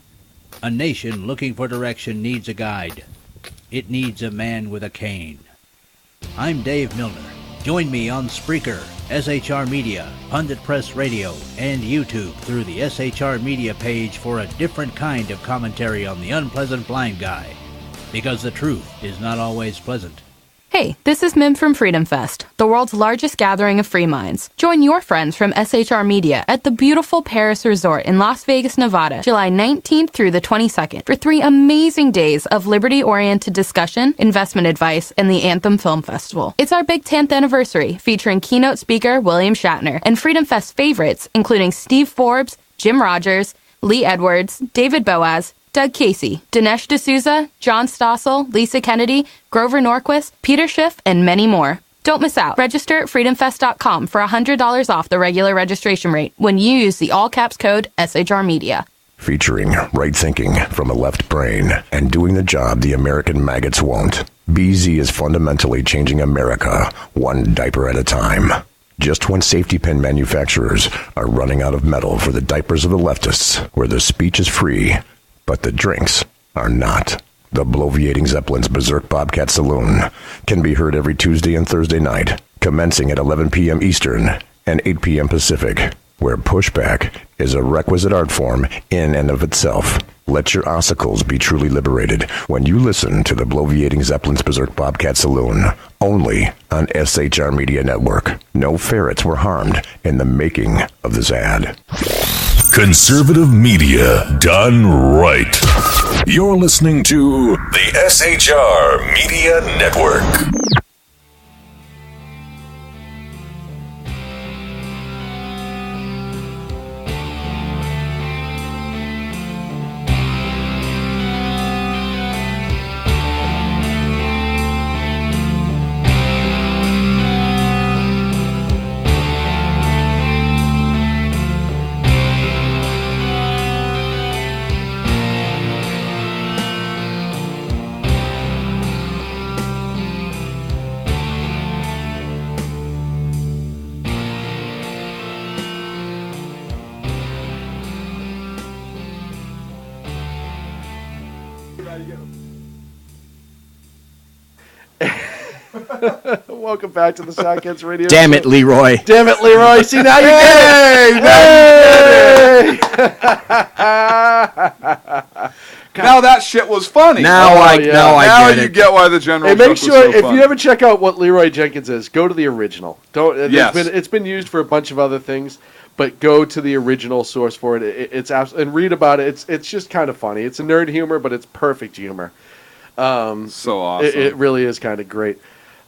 A nation looking for direction needs a guide. It needs a man with a cane. I'm Dave Milner. Join me on Spreaker, SHR Media, Pundit Press Radio, and YouTube through the SHR Media page for a different kind of commentary on the unpleasant blind guy. Because the truth is not always pleasant. Hey, this is Mim from Freedom Fest, the world's largest gathering of free minds. Join your friends from SHR Media at the beautiful Paris Resort in Las Vegas, Nevada, July 19th through the 22nd for 3 amazing days of liberty-oriented discussion, investment advice, and the Anthem Film Festival. It's our big 10th anniversary, featuring keynote speaker William Shatner and Freedom Fest favorites, including Steve Forbes, Jim Rogers, Lee Edwards, David Boaz, Doug Casey, Dinesh D'Souza, John Stossel, Lisa Kennedy, Grover Norquist, Peter Schiff, and many more. Don't miss out. Register at freedomfest.com for $100 off the regular registration rate when you use the all-caps code SHR Media. Featuring right thinking from a left brain and doing the job the American maggots won't. BZ is fundamentally changing America one diaper at a time. Just when safety pin manufacturers are running out of metal for the diapers of the leftists, where the speech is free, but the drinks are not. The Bloviating Zeppelin's Berserk Bobcat Saloon can be heard every Tuesday and Thursday night, commencing at 11 p.m. Eastern and 8 p.m. Pacific, where pushback is a requisite art form in and of itself. Let your ossicles be truly liberated when you listen to the Bloviating Zeppelin's Berserk Bobcat Saloon, only on SHR Media Network. No ferrets were harmed in the making of this ad. Conservative media done right. You're listening to the SHR Media Network. Welcome back to the Sackheads Radio Damn Show. it, Leroy. Damn it, Leroy. See, now you get it. Now that shit was funny. Now I get you it. get why the general. Hey, make joke was sure so if funny. you ever check out what Leroy Jenkins is, go to the original. Don't. Yes. It's been used for a bunch of other things, but go to the original source for it. It's and read about it. It's just kind of funny. It's a nerd humor, but it's perfect humor. So awesome. It really is kind of great.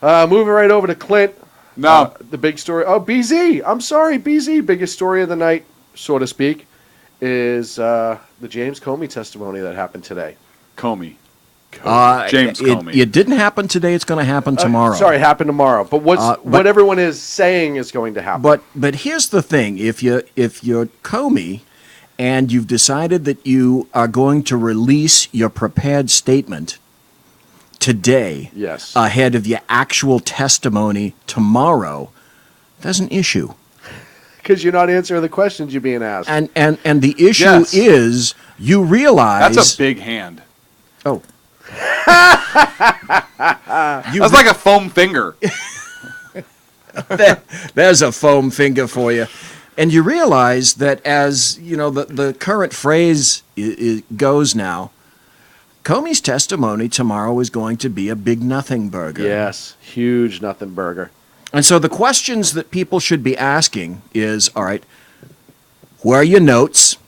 Moving right over to Clint. No. The big story. Oh, BZ. I'm sorry, BZ. Biggest story of the night, so to speak, is the James Comey testimony that happened today. Comey. James Comey. It didn't happen today. It's going to happen tomorrow. Sorry, happen tomorrow. But what everyone is saying is going to happen. But here's the thing: if you're Comey, and you've decided that you are going to release your prepared statement today, yes, ahead of your actual testimony tomorrow, there's an issue. Because you're not answering the questions you're being asked. And the issue is you realize That's a big hand. Oh. That's like a foam finger. There's a foam finger for you. And you realize that as, the current phrase goes now, Comey's testimony tomorrow is going to be a big nothing burger. Yes, huge nothing burger. And so the questions that people should be asking is, all right, where are your notes?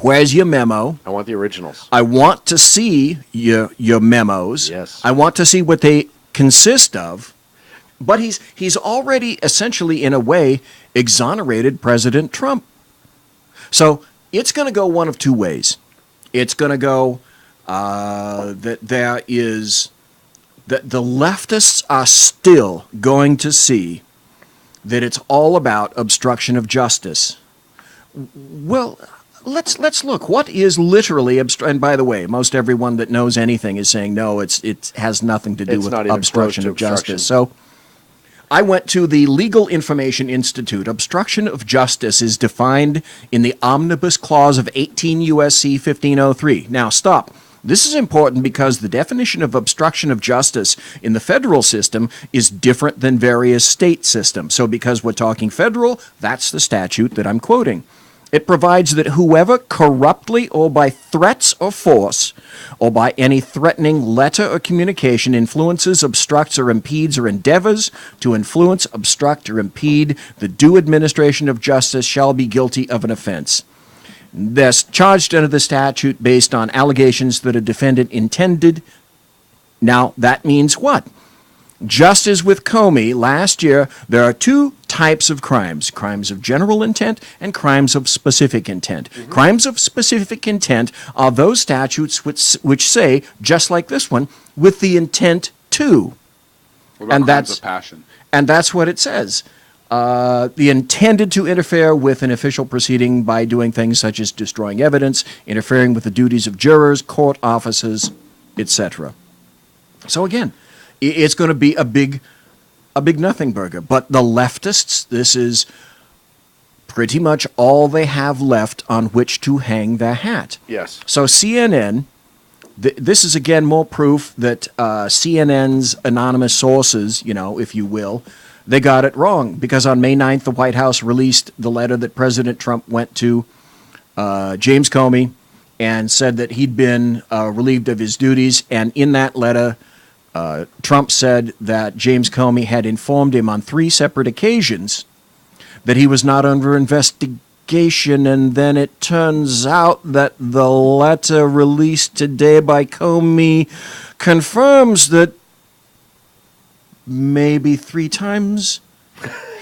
Where's your memo? I want the originals. I want to see your memos. Yes. I want to see what they consist of. But he's already essentially, in a way, exonerated President Trump. So it's going to go one of two ways. It's going to go that the leftists are still going to see that it's all about obstruction of justice. Well, let's look. What is literally and by the way, most everyone that knows anything is saying no. It has nothing to do with obstruction of justice. So I went to the Legal Information Institute. Obstruction of justice is defined in the Omnibus Clause of 18 U.S.C. 1503. Now, stop. This is important because the definition of obstruction of justice in the federal system is different than various state systems. So because we're talking federal, that's the statute that I'm quoting. It provides that whoever corruptly or by threats or force or by any threatening letter or communication influences, obstructs, or impedes or endeavors to influence, obstruct, or impede the due administration of justice shall be guilty of an offense. They're charged under the statute based on allegations that a defendant intended. Now, that means what? Just as with Comey last year, there are two types of crimes: crimes of general intent and crimes of specific intent. Mm-hmm. Crimes of specific intent are those statutes which say, just like this one, with the intent to. What about crimes of passion? And that's what it says. The intended to interfere with an official proceeding by doing things such as destroying evidence, interfering with the duties of jurors, court officers, etc. So again, it's going to be a big nothing burger. But the leftists, this is pretty much all they have left on which to hang their hat. Yes. So CNN, this is again more proof that CNN's anonymous sources, if you will, they got it wrong, because on May 9th, the White House released the letter that President Trump went to James Comey and said that he'd been relieved of his duties. And in that letter, Trump said that James Comey had informed him on 3 separate occasions that he was not under investigation. And then it turns out that the letter released today by Comey confirms that maybe 3 times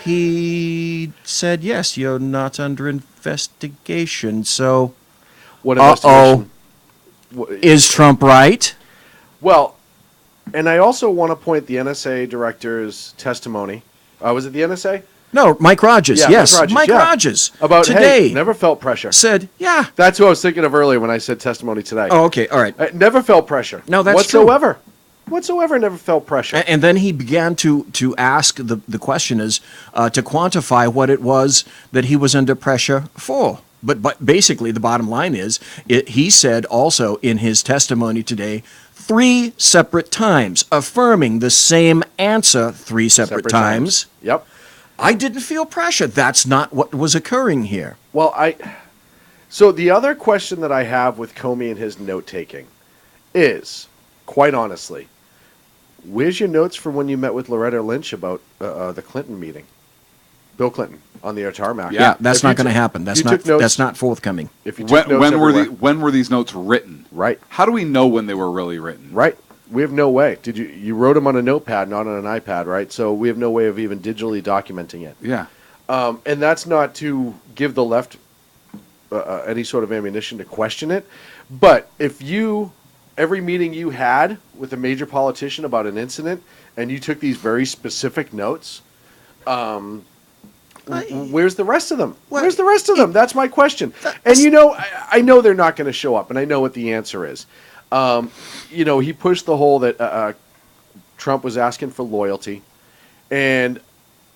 he said, yes, you're not under investigation. So, what investigation? Is Trump right? Well, and I also want to point the NSA director's testimony. Was it the NSA? No, Mike Rogers. Yeah, yes, Mike Rogers. About today. Hey, never felt pressure. Said, yeah. That's what I was thinking of earlier when I said testimony today. Oh, okay, all right. I never felt pressure. No, that's whatsoever. True. Whatsoever, never felt pressure. And then he began to ask the questioners to quantify what it was that he was under pressure for. But basically, the bottom line is, he said also in his testimony today, 3 separate times, affirming the same answer 3 separate times. Yep. I didn't feel pressure. That's not what was occurring here. Well, so the other question that I have with Comey and his note-taking is, quite honestly, where's your notes from when you met with Loretta Lynch about the Clinton meeting? Bill Clinton on the tarmac. Yeah, that's not going to happen. That's not forthcoming. If you took notes when were these notes written? Right. How do we know when they were really written? Right. We have no way. You wrote them on a notepad, not on an iPad, right? So we have no way of even digitally documenting it. Yeah. And that's not to give the left any sort of ammunition to question it. But if every meeting you had with a major politician about an incident, and you took these very specific notes, where's the rest of them? Where's the rest of them? That's my question. And I know they're not going to show up, and I know what the answer is. He pushed the whole that Trump was asking for loyalty, and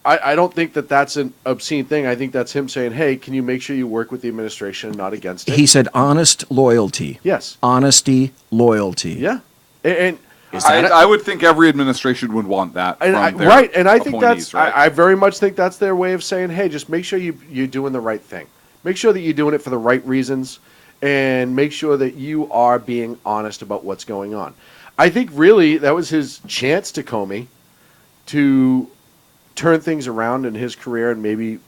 I don't think that that's an obscene thing. I think that's him saying, hey, can you make sure you work with the administration and not against it? He said honest loyalty. Yes. Honesty, loyalty. Yeah. And Is that I would think every administration would want that. And from their right, and I think appointees, that's right? I very much think that's their way of saying, hey, just make sure you're doing the right thing. Make sure that you're doing it for the right reasons, and make sure that you are being honest about what's going on. I think really that was his chance to Comey to turn things around in his career and maybe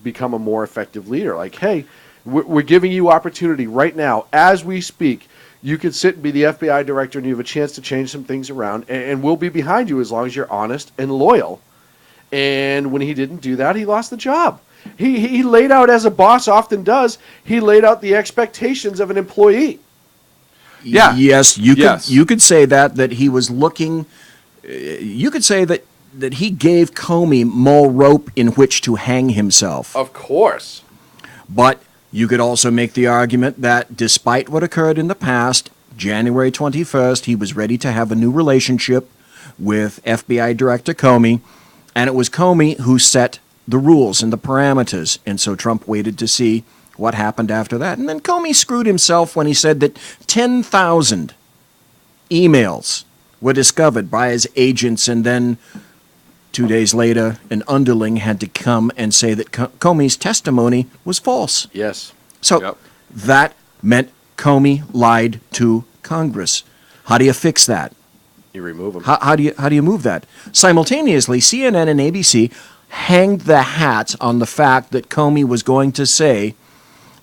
become a more effective leader. Like, hey, we're giving you opportunity right now as we speak. You could sit and be the FBI director, and you have a chance to change some things around, and we'll be behind you as long as you're honest and loyal. And when he didn't do that, he lost the job. He laid out, as a boss often does, he laid out the expectations of an employee. Yeah. Yes, you could say that he was looking. You could say that he gave Comey more rope in which to hang himself. Of course. But you could also make the argument that despite what occurred in the past, January 21st, he was ready to have a new relationship with FBI Director Comey, and it was Comey who set the rules and the parameters, and so Trump waited to see what happened after that. And then Comey screwed himself when he said that 10,000 emails were discovered by his agents, and then 2 days later, an underling had to come and say that Comey's testimony was false. Yes. So that meant Comey lied to Congress. How do you fix that? You remove him. How do you move that? Simultaneously, CNN and ABC hanged their hats on the fact that Comey was going to say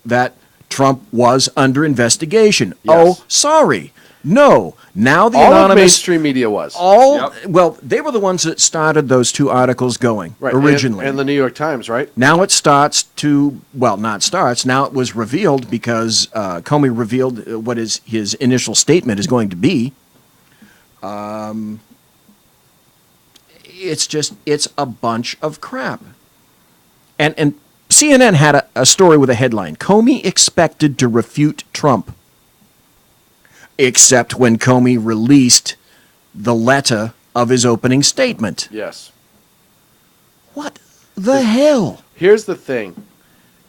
that Trump was under investigation. Yes. Oh, sorry. No. Now the all anonymous of mainstream media was. Well, they were the ones that started those two articles going originally. And the New York Times, right? Now it starts to, well, not starts. Now it was revealed because Comey revealed what his initial statement is going to be. It's a bunch of crap. And CNN had a story with a headline, Comey expected to refute Trump. Except when Comey released the letter of his opening statement. Yes. What the hell? Here's the thing,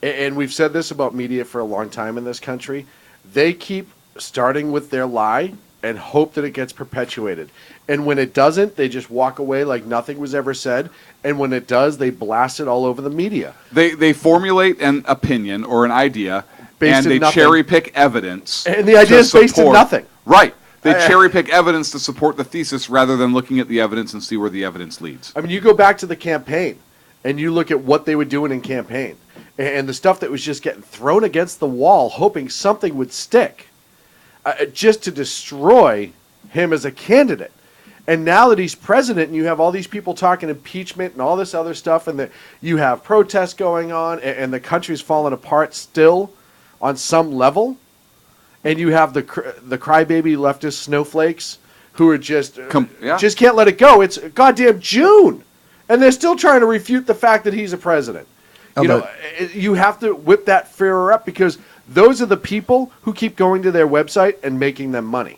and we've said this about media for a long time in this country. They keep starting with their lie and hope that it gets perpetuated. And when it doesn't, they just walk away like nothing was ever said. And when it does, they blast it all over the media. They formulate an opinion or an idea, and they cherry pick evidence. And the idea is based in nothing. Right. They cherry pick evidence to support the thesis rather than looking at the evidence and see where the evidence leads. I mean, you go back to the campaign and you look at what they were doing in campaign and the stuff that was just getting thrown against the wall, hoping something would stick just to destroy him as a candidate. And now that he's president and you have all these people talking impeachment and all this other stuff, and that you have protests going on and the country's falling apart still on some level, and you have the crybaby leftist snowflakes who are just can't let it go. It's goddamn June, and they're still trying to refute the fact that he's a president. You have to whip that fear up, because those are the people who keep going to their website and making them money,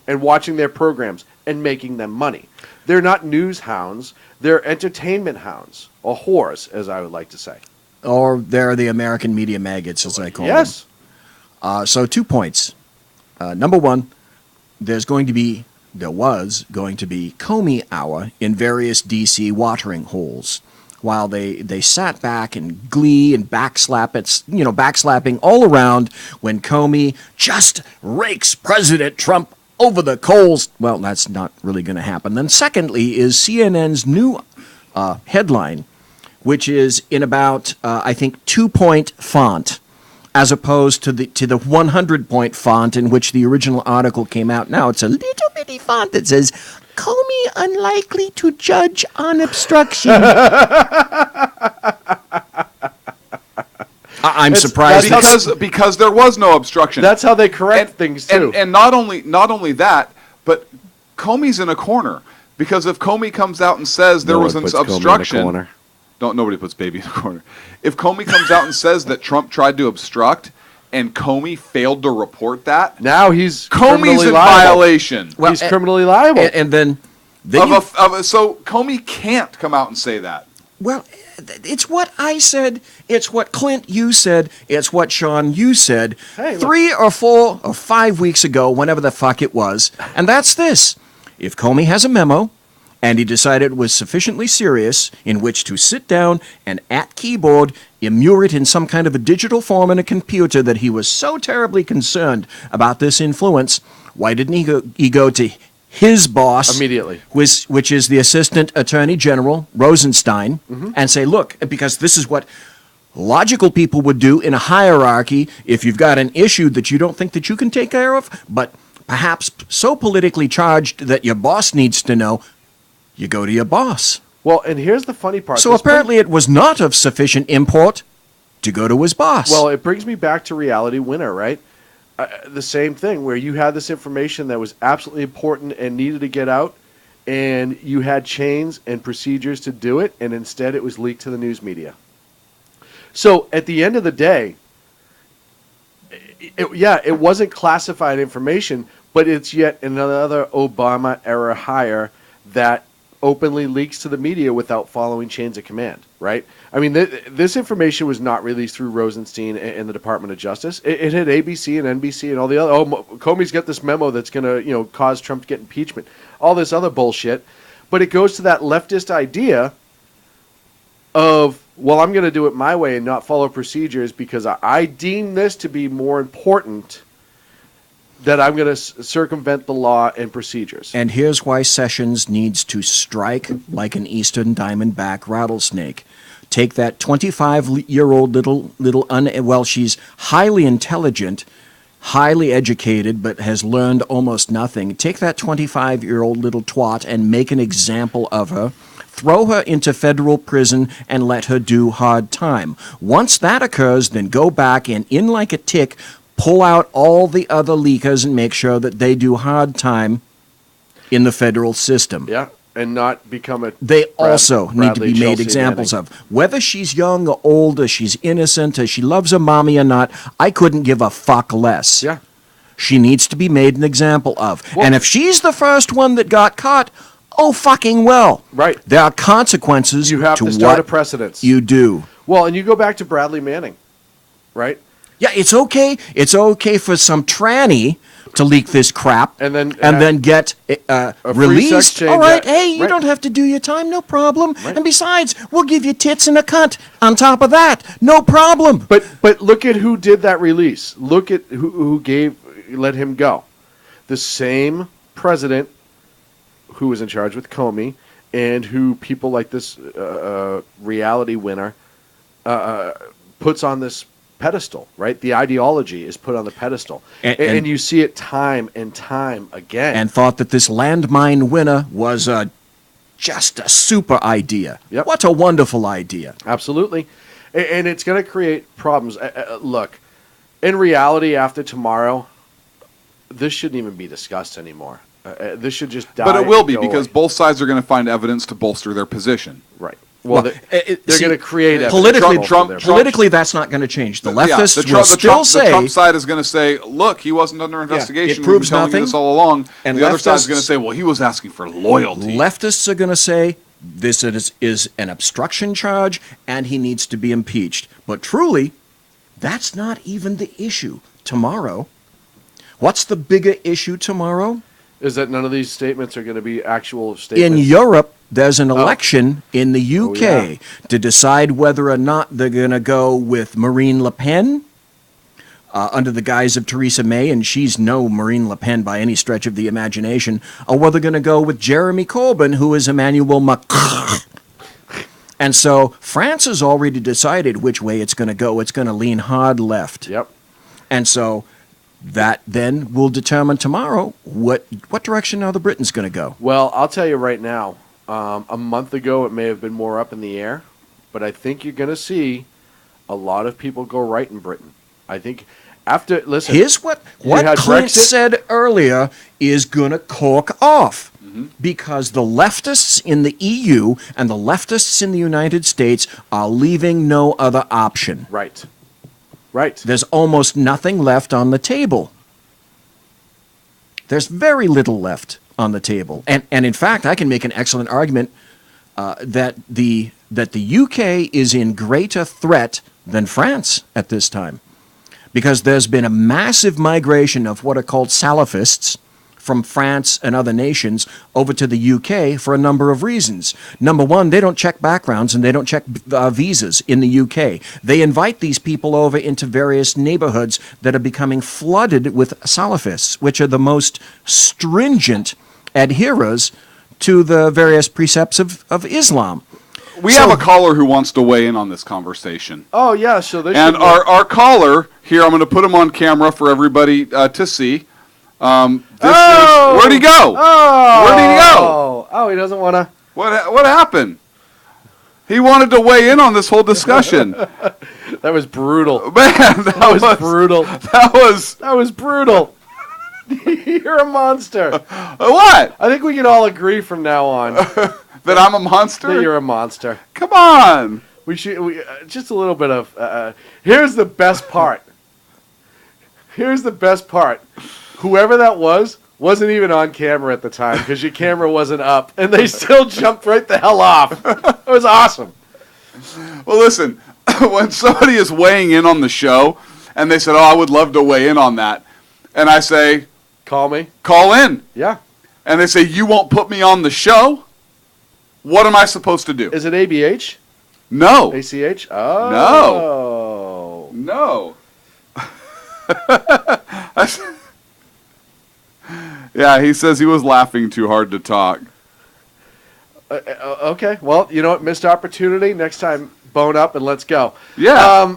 and watching their programs and making them money. They're not news hounds; they're entertainment hounds, or whores, as I would like to say. Or they're the American media maggots, as I call them. Yes. So 2 points. Number one, there was going to be Comey Hour in various D.C. watering holes, while they sat back in glee and backslapping all around when Comey just rakes President Trump over the coals. Well, that's not really going to happen. Then secondly is CNN's new headline, which is in about, I think, 2-point font, as opposed to the 100-point font in which the original article came out. Now it's a little bitty font that says, Comey unlikely to judge on obstruction. I'm surprised. Because there was no obstruction. That's how they correct things, too. And not only that, but Comey's in a corner. Because if Comey comes out and says there was an obstruction... Nobody puts baby in a corner. If Comey comes out and says that Trump tried to obstruct and Comey failed to report that, now he's Comey's in violation. Well, he's criminally liable. And then so Comey can't come out and say that. Well, it's what I said. It's what Clint, you said. It's what Sean, you said. Hey, 3 or 4 or 5 weeks ago, whenever the fuck it was. And that's this. if Comey has a memo and he decided it was sufficiently serious in which to sit down and at keyboard immure it in some kind of a digital form in a computer that he was so terribly concerned about this influence, why didn't he go to his boss immediately, which is the Assistant Attorney General, Rosenstein, and say, look, because this is what logical people would do in a hierarchy if you've got an issue that you don't think that you can take care of, but perhaps so politically charged that your boss needs to know, you go to your boss. Well, and here's the funny part. So apparently it was not of sufficient import to go to his boss. Well, it brings me back to Reality Winner, right? The same thing, where you had this information that was absolutely important and needed to get out, and you had chains and procedures to do it, and instead it was leaked to the news media. So at the end of the day, it wasn't classified information, but it's yet another Obama-era hire that openly leaks to the media without following chains of command, right? I mean, this information was not released through Rosenstein and the Department of Justice. It had ABC and NBC and all the other. Oh, Comey's got this memo that's going to, cause Trump to get impeachment. All this other bullshit, but it goes to that leftist idea of, well, I'm going to do it my way and not follow procedures because I deem this to be more important, that I'm going to circumvent the law and procedures. And here's why Sessions needs to strike like an eastern diamondback rattlesnake. Take that 25-year-old little she's highly intelligent, highly educated, but has learned almost nothing. Take that 25-year-old little twat and make an example of her. Throw her into federal prison and let her do hard time. Once that occurs, then go back and, in like a tick, pull out all the other leakers and make sure that they do hard time in the federal system. Yeah, and not become a... They also need to be made Chelsea examples Manning. of. Whether she's young or old, or she's innocent, or she loves her mommy or not, I couldn't give a fuck less. Yeah. She needs to be made an example of. Well, and if she's the first one that got caught, oh fucking well. Right. There are consequences You have to to start a what precedence. you do. Well, and you go back to Bradley Manning, right? Yeah, it's okay. It's okay for some tranny to leak this crap And then get free sex released. change, All right, yeah, hey, you right. don't have to do your time, no problem. Right. And besides, we'll give you tits and a cunt on top of that, no problem. But look at who did that release. Look at who let him go. The same president who was in charge with Comey, and who people like this Reality Winner puts on this pedestal, right? The ideology is put on the pedestal. And you see it time and time again. And thought that this landmine winner was just a super idea. Yep. What a wonderful idea. Absolutely. And it's going to create problems. Look, in reality, after tomorrow, this shouldn't even be discussed anymore. This should just die. But it will be, and go because away. both sides are going to find evidence to bolster their position. Right. Well, they're going to create evidence. Politically, politically, that's not going to change. The leftists will still say... The Trump side is going to say, look, he wasn't under investigation. it proves We've been telling you nothing. this all along. And the other side is leftists- going to say, well, he was asking for loyalty. Leftists are going to say this is an obstruction charge and he needs to be impeached. But truly, that's not even the issue tomorrow. What's the bigger issue tomorrow? Is that none of these statements are going to be actual In statements? Europe, there's an election in the UK yeah. to decide whether or not they're going to go with Marine Le Pen under the guise of Theresa May, and she's no Marine Le Pen by any stretch of the imagination, or whether they're going to go with Jeremy Corbyn, who is Emmanuel Macron. And so France has already decided which way it's going to go. It's going to lean hard left. Yep. And so that then will determine tomorrow what direction are the Britons going to go. Well, I'll tell you right now, a month ago it may have been more up in the air, but I think you're going to see a lot of people go right in Britain. I think after, listen. Here's what had Clint Brexit. said earlier is going to cork off. Because the leftists in the EU and the leftists in the United States are leaving no other option. Right. Right. There's almost nothing left on the table. There's very little left on the table. And in fact, I can make an excellent argument that the UK is in greater threat than France at this time. Because there's been a massive migration of what are called Salafists from France and other nations over to the UK for a number of reasons. Number one, they don't check backgrounds and they don't check visas in the UK. They invite these people over into various neighborhoods that are becoming flooded with Salafists, which are the most stringent adherers to the various precepts of Islam. We have a caller who wants to weigh in on this conversation. Oh, yeah, so they And our caller, here, I'm going to put him on camera for everybody to see. Where'd he go? Oh! Where'd he go? Oh, he doesn't want to... What happened? He wanted to weigh in on this whole discussion. That was brutal. Man, that was brutal. That was brutal. You're a monster. What? I think we can all agree from now on that I'm a monster. That you're a monster. Come on. We should just a little bit of. Here's the best part. Here's the best part. Whoever that wasn't even on camera at the time because your camera wasn't up, and they still jumped right the hell off. It was awesome. Well, listen, when somebody is weighing in on the show, and they said, "Oh, I would love to weigh in on that," and I say, "Call me. Call in." Yeah. And they say, "You won't put me on the show." What am I supposed to do? Is it ABH? No. ACH? Oh. No. Yeah, he says he was laughing too hard to talk. Okay. Well, you know what? Missed opportunity. Next time, bone up and let's go. Yeah.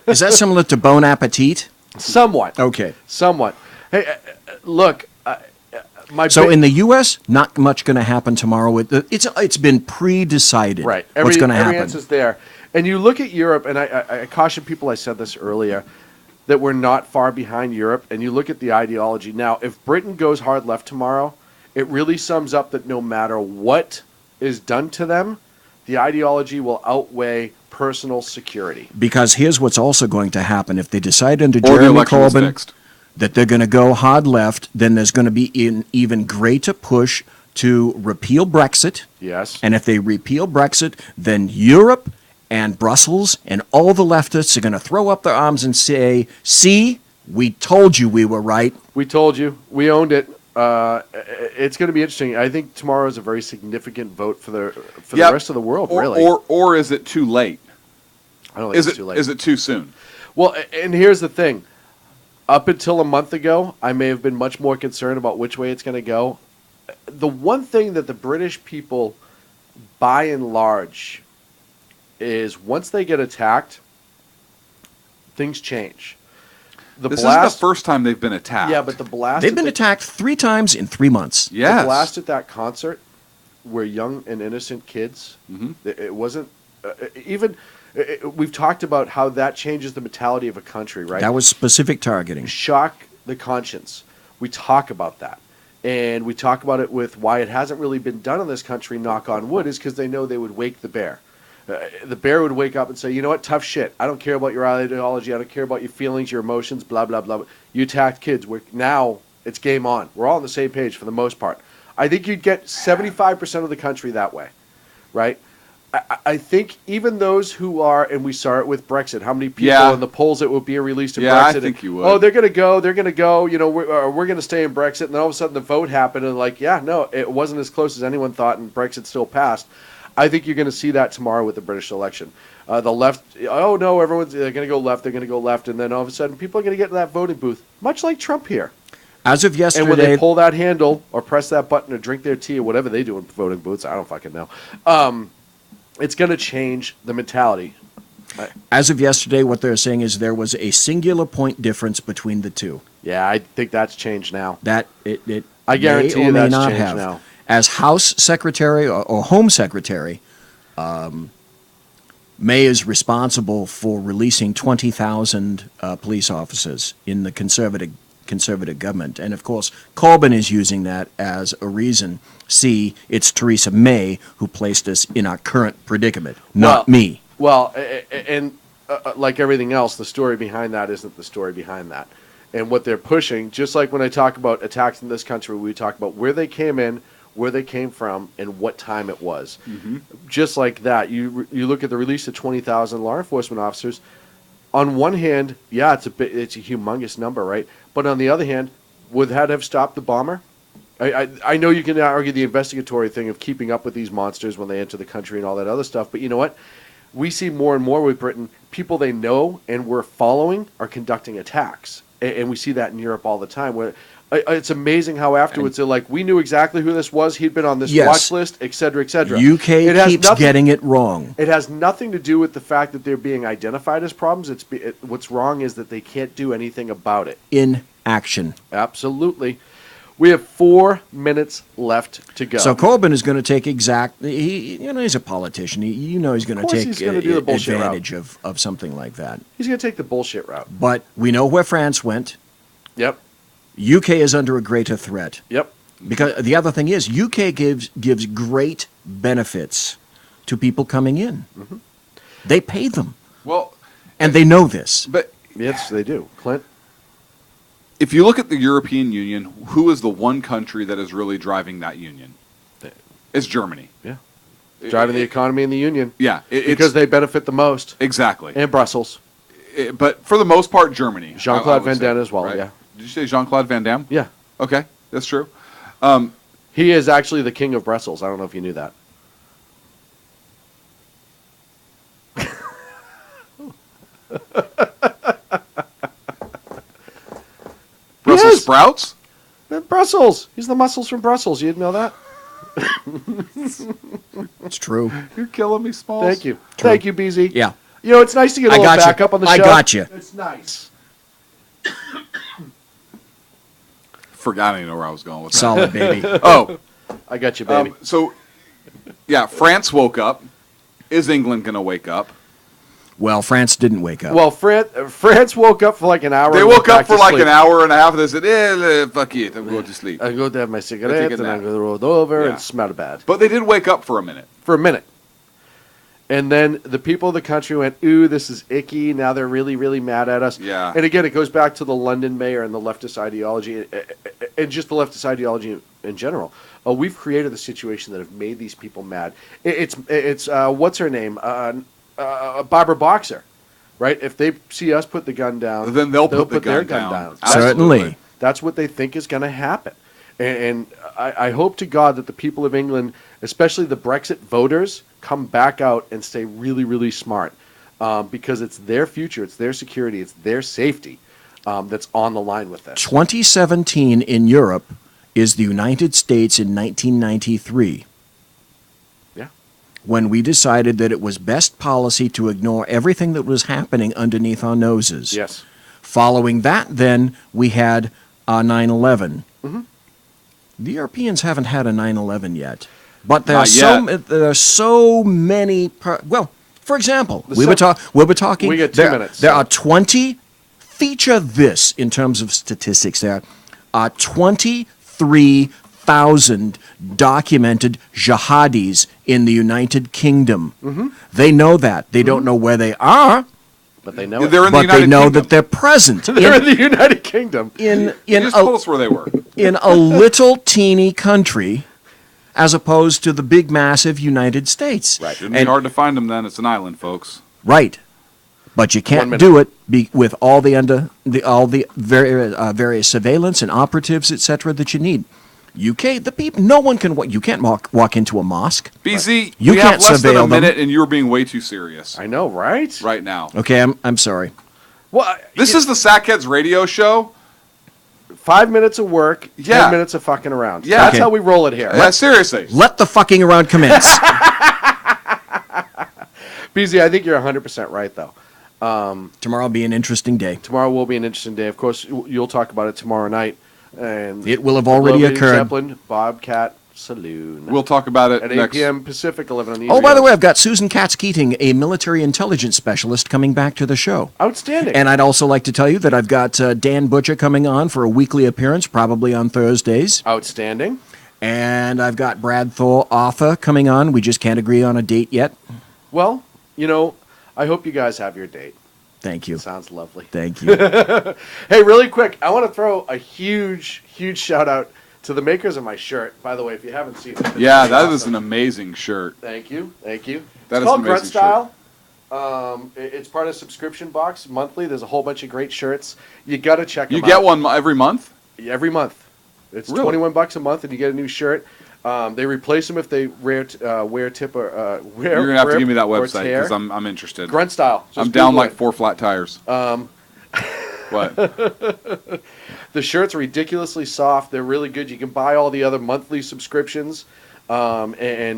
Is that similar to Bon Appetit? Somewhat. Okay. Somewhat. Hey, look. In the U.S., not much going to happen tomorrow. It's been pre-decided. Right. What's going to happen? Every answer's there. And you look at Europe, and I caution people. I said this earlier, that we're not far behind Europe. And you look at the ideology now. If Britain goes hard left tomorrow, it really sums up that no matter what is done to them, the ideology will outweigh personal security. Because here's what's also going to happen: if they decide under Jeremy Corbyn that they're going to go hard left, then there's going to be an even greater push to repeal Brexit. Yes. And if they repeal Brexit, then Europe and Brussels and all the leftists are going to throw up their arms and say, "See, we told you we were right. We told you. We owned it." It's going to be interesting. I think tomorrow is a very significant vote for the rest of the world, really. Or is it too late? I don't think it's too late. Is it too soon? Well, and here's the thing. Up until a month ago, I may have been much more concerned about which way it's going to go. The one thing that the British people, by and large, is once they get attacked, things change. This isn't the first time they've been attacked. Yeah, but the blast... They've been attacked 3 times in 3 months. Yes. The blast at that concert were young and innocent kids. Mm-hmm. It wasn't... we've talked about how that changes the mentality of a country, right? That was specific targeting. Shock the conscience. We talk about that. And we talk about it with why it hasn't really been done in this country, knock on wood, is because they know they would wake the bear. The bear would wake up and say, "You know what, tough shit. I don't care about your ideology. I don't care about your feelings, your emotions, blah, blah, blah. You attacked kids. Now it's game on. We're all on the same page for the most part." I think you'd get 75% of the country that way, right? I think even those who are, and we saw it with Brexit, how many people in the polls that would be released in Brexit? I think you would. Oh, they're going to go, you know, we're going to stay in Brexit. And then all of a sudden the vote happened and no, it wasn't as close as anyone thought and Brexit still passed. I think you're going to see that tomorrow with the British election. The left, oh no, they're going to go left, and then all of a sudden people are going to get in that voting booth, much like Trump here. As of yesterday, and when they pull that handle or press that button or drink their tea or whatever they do in voting booths, I don't fucking know. It's going to change the mentality. As of yesterday, what they're saying is there was a singular point difference between the two. Yeah, I think that's changed now. I guarantee you that's changed now. As House Secretary or Home Secretary, May is responsible for releasing 20,000 police officers in the conservative government. And, of course, Corbyn is using that as a reason. See, it's Theresa May who placed us in our current predicament, not me. Well, and like everything else, the story behind that isn't the story behind that. And what they're pushing, just like when I talk about attacks in this country, we talk about where they came in, where they came from, and what time it was. Mm-hmm. Just like that, you look at the release of 20,000 law enforcement officers. On one hand, yeah, it's a humongous number, right? But on the other hand, Would that have stopped the bomber? I know you can argue the investigatory thing of keeping up with these monsters when they enter the country and all that other stuff, but you know what? We see more and more with Britain, people they know and we're following are conducting attacks. And we see that in Europe all the time. Where it's amazing how afterwards they're like, we knew exactly who this was. He'd been on this watch list, et cetera, et cetera. UK keeps getting it wrong. It has nothing to do with the fact that they're being identified as problems. What's wrong is that they can't do anything about it. Inaction. Absolutely. We have 4 minutes left to go. So Corbyn is going to take he's a politician. He's going to take advantage of something like that. He's going to take the bullshit route. But we know where France went. Yep. UK is under a greater threat. Yep. Because the other thing is, UK gives great benefits to people coming in. Mm-hmm. They pay them. Well, and they know this. But yes, they do. Clint? If you look at the European Union, who is the one country that is really driving that union? It's Germany. Yeah. Driving the economy in the union. Yeah. Because they benefit the most. Exactly. And Brussels. But for the most part, Germany. Jean-Claude Van Damme as well, right? yeah. Did you say Jean-Claude Van Damme? Yeah. Okay, that's true. He is actually the king of Brussels. I don't know if you knew that. Brussels sprouts? Brussels. He's the muscles from Brussels. You didn't know that? It's true. You're killing me, Smalls. Thank you. True. Thank you, BZ. Yeah. You know, it's nice to get a little backup on the show. I got you. It's nice. Forgot I know where I was going with that. Solid, baby. Oh. I got you, baby. Yeah, France woke up. Is England going to wake up? Well, France didn't wake up. Well, France woke up for like an hour. They woke up for like an hour and a half. And they said, fuck it, I'm going to sleep. I go to have my cigarette, and I'm going to roll over and smell bad. But they did wake up for a minute. For a minute. And then the people of the country went, ooh, this is icky. Now they're really, really mad at us. Yeah. And again, it goes back to the London mayor and the leftist ideology, and just the leftist ideology in general. We've created the situation that have made these people mad. It's what's her name? Barbara Boxer, right? If they see us put the gun down, then they'll put their gun down. Certainly. That's what they think is going to happen. And I hope to God that the people of England, especially the Brexit voters, come back out and stay really, really smart, because it's their future, it's their security, it's their safety that's on the line with this. 2017 in Europe is the United States in 1993. Yeah. When we decided that it was best policy to ignore everything that was happening underneath our noses. Yes. Following that, then, we had 9/11. Mm-hmm. The Europeans haven't had a 9/11 yet. But there are so many. For example, we were talking. We get 2 minutes. There are 20. Feature this in terms of statistics. There are 23,000 documented jihadis in the United Kingdom. Mm-hmm. They know that. They don't know where they are. But they know they're it. in the But United they know Kingdom. that they're present. They're in the United Kingdom. You just told us where they were. In a little teeny country, as opposed to the big, massive United States. Right. It'd be hard to find them then. It's an island, folks. Right. But you can't do it with all the various surveillance and operatives, etc. that you need. UK, the people, no one can. You can't walk into a mosque. BZ, you we can't have less than surveil a minute, them. and you're being way too serious. I know, right? Right now. Okay, I'm sorry. Well, This is the Sackheads radio show. 5 minutes of work, 10 Yeah. minutes of fucking around. Yeah. That's Okay. how we roll it here. Seriously. Let the fucking around commence. BZ, I think you're 100% right, though. Tomorrow will be an interesting day. Tomorrow will be an interesting day. Of course, you'll talk about it tomorrow night. And It will have already Logan occurred. Zeppelin, Bobcat Saloon. We'll talk about it at 8 next. p.m. Pacific, 11 on the Oh, East by the Coast. way, I've got Susan Katz-Keating, a military intelligence specialist, coming back to the show. Outstanding. And I'd also like to tell you that I've got Dan Butcher coming on for a weekly appearance, probably on Thursdays. Outstanding. And I've got Brad Thor, author, coming on. We just can't agree on a date yet. Well, you know, I hope you guys have your date. Thank you. Sounds lovely. Thank you. Hey, really quick, I want to throw a huge, huge shout out to the makers of my shirt. By the way, if you haven't seen it. Yeah, that is an amazing shirt. Thank you. Thank you. That It's is called an Grunt amazing Style. It's part of subscription box monthly. There's a whole bunch of great shirts. You got to check them You out. get one every month? every month. It's Really? $21 a month, and you get a new shirt. They replace them if they wear tip or wear. You're gonna have to rip give me that or website tear. because I'm interested. Grunt style. Just I'm down Google like it. 4 flat tires. What? The shirts are ridiculously soft. They're really good. You can buy all the other monthly subscriptions. And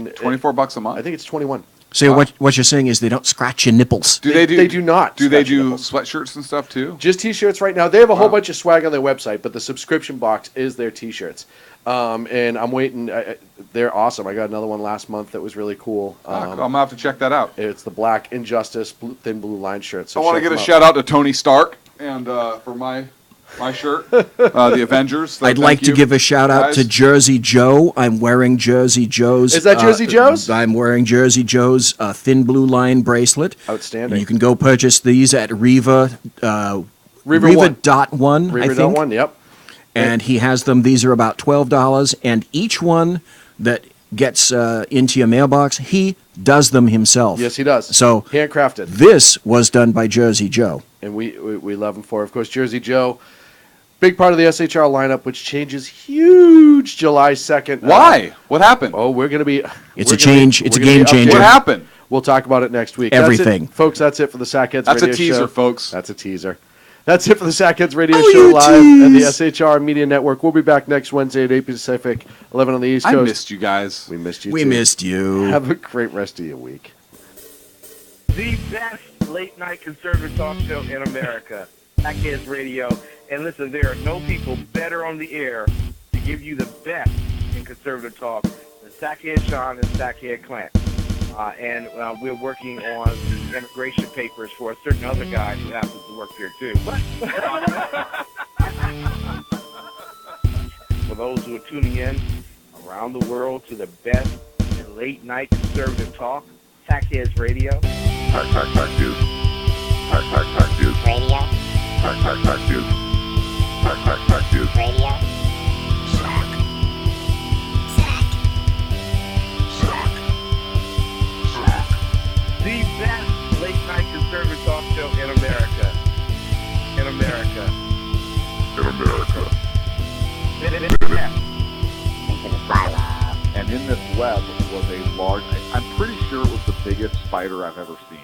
$24 a month. I think it's 21. So what you're saying is they don't scratch your nipples. They do not. Do they scratch your do nipples. sweatshirts and stuff too? Just T-shirts right now. They have a whole bunch of swag on their website, but the subscription box is their T-shirts. And I'm waiting. They're awesome. I got another one last month that was really cool. I'm gonna have to check that out. It's the black Injustice thin blue line shirt. So I want to check get a them out. shout out to Tony Stark and for my shirt, the Avengers. So I'd like thank to you, give a shout out guys. to Jersey Joe. I'm wearing Jersey Joe's. Is that Jersey Joe's? I'm wearing Jersey Joe's thin blue line bracelet. Outstanding. And you can go purchase these at Riva. Riva Riva.1, I River think. One. Yep. And he has them. These are about $12, and each one that gets into your mailbox, he does them himself. Yes, he does. So handcrafted. this was done by Jersey Joe. And we love him for it. Of course, Jersey Joe, big part of the SHR lineup, which changes huge July 2nd. Why? What happened? Oh, we're going to be... It's we're a gonna change. be- It's a we're gonna game be changer. What updating. happened? We'll talk about it next week. Everything. That's it, folks, that's it for the Sackheads That's Radio a teaser, Show. folks. That's a teaser. That's it for the Sackheads Radio Oh, Show you live and the tease. SHR Media Network. We'll be back next Wednesday at 8 Pacific, 11 on the East I Coast. missed you guys. We missed you, We too. missed you. Have a great rest of your week. The best late-night conservative talk show in America, Sackheads Radio. And listen, there are no people better on the air to give you the best in conservative talk than Sackhead Sean and Sackhead Clint. And we're working on the immigration papers for a certain other guy who happens to work here, too. For those who are tuning in around the world to the best in late-night conservative talk, Sackheads Radio. Sack News. Sack News. Radio. Sack News. Sack News. Radio. The best late-night conservative talk show in America. In America. In America. Into the silo. And in this web was a large, I'm pretty sure it was the biggest spider I've ever seen.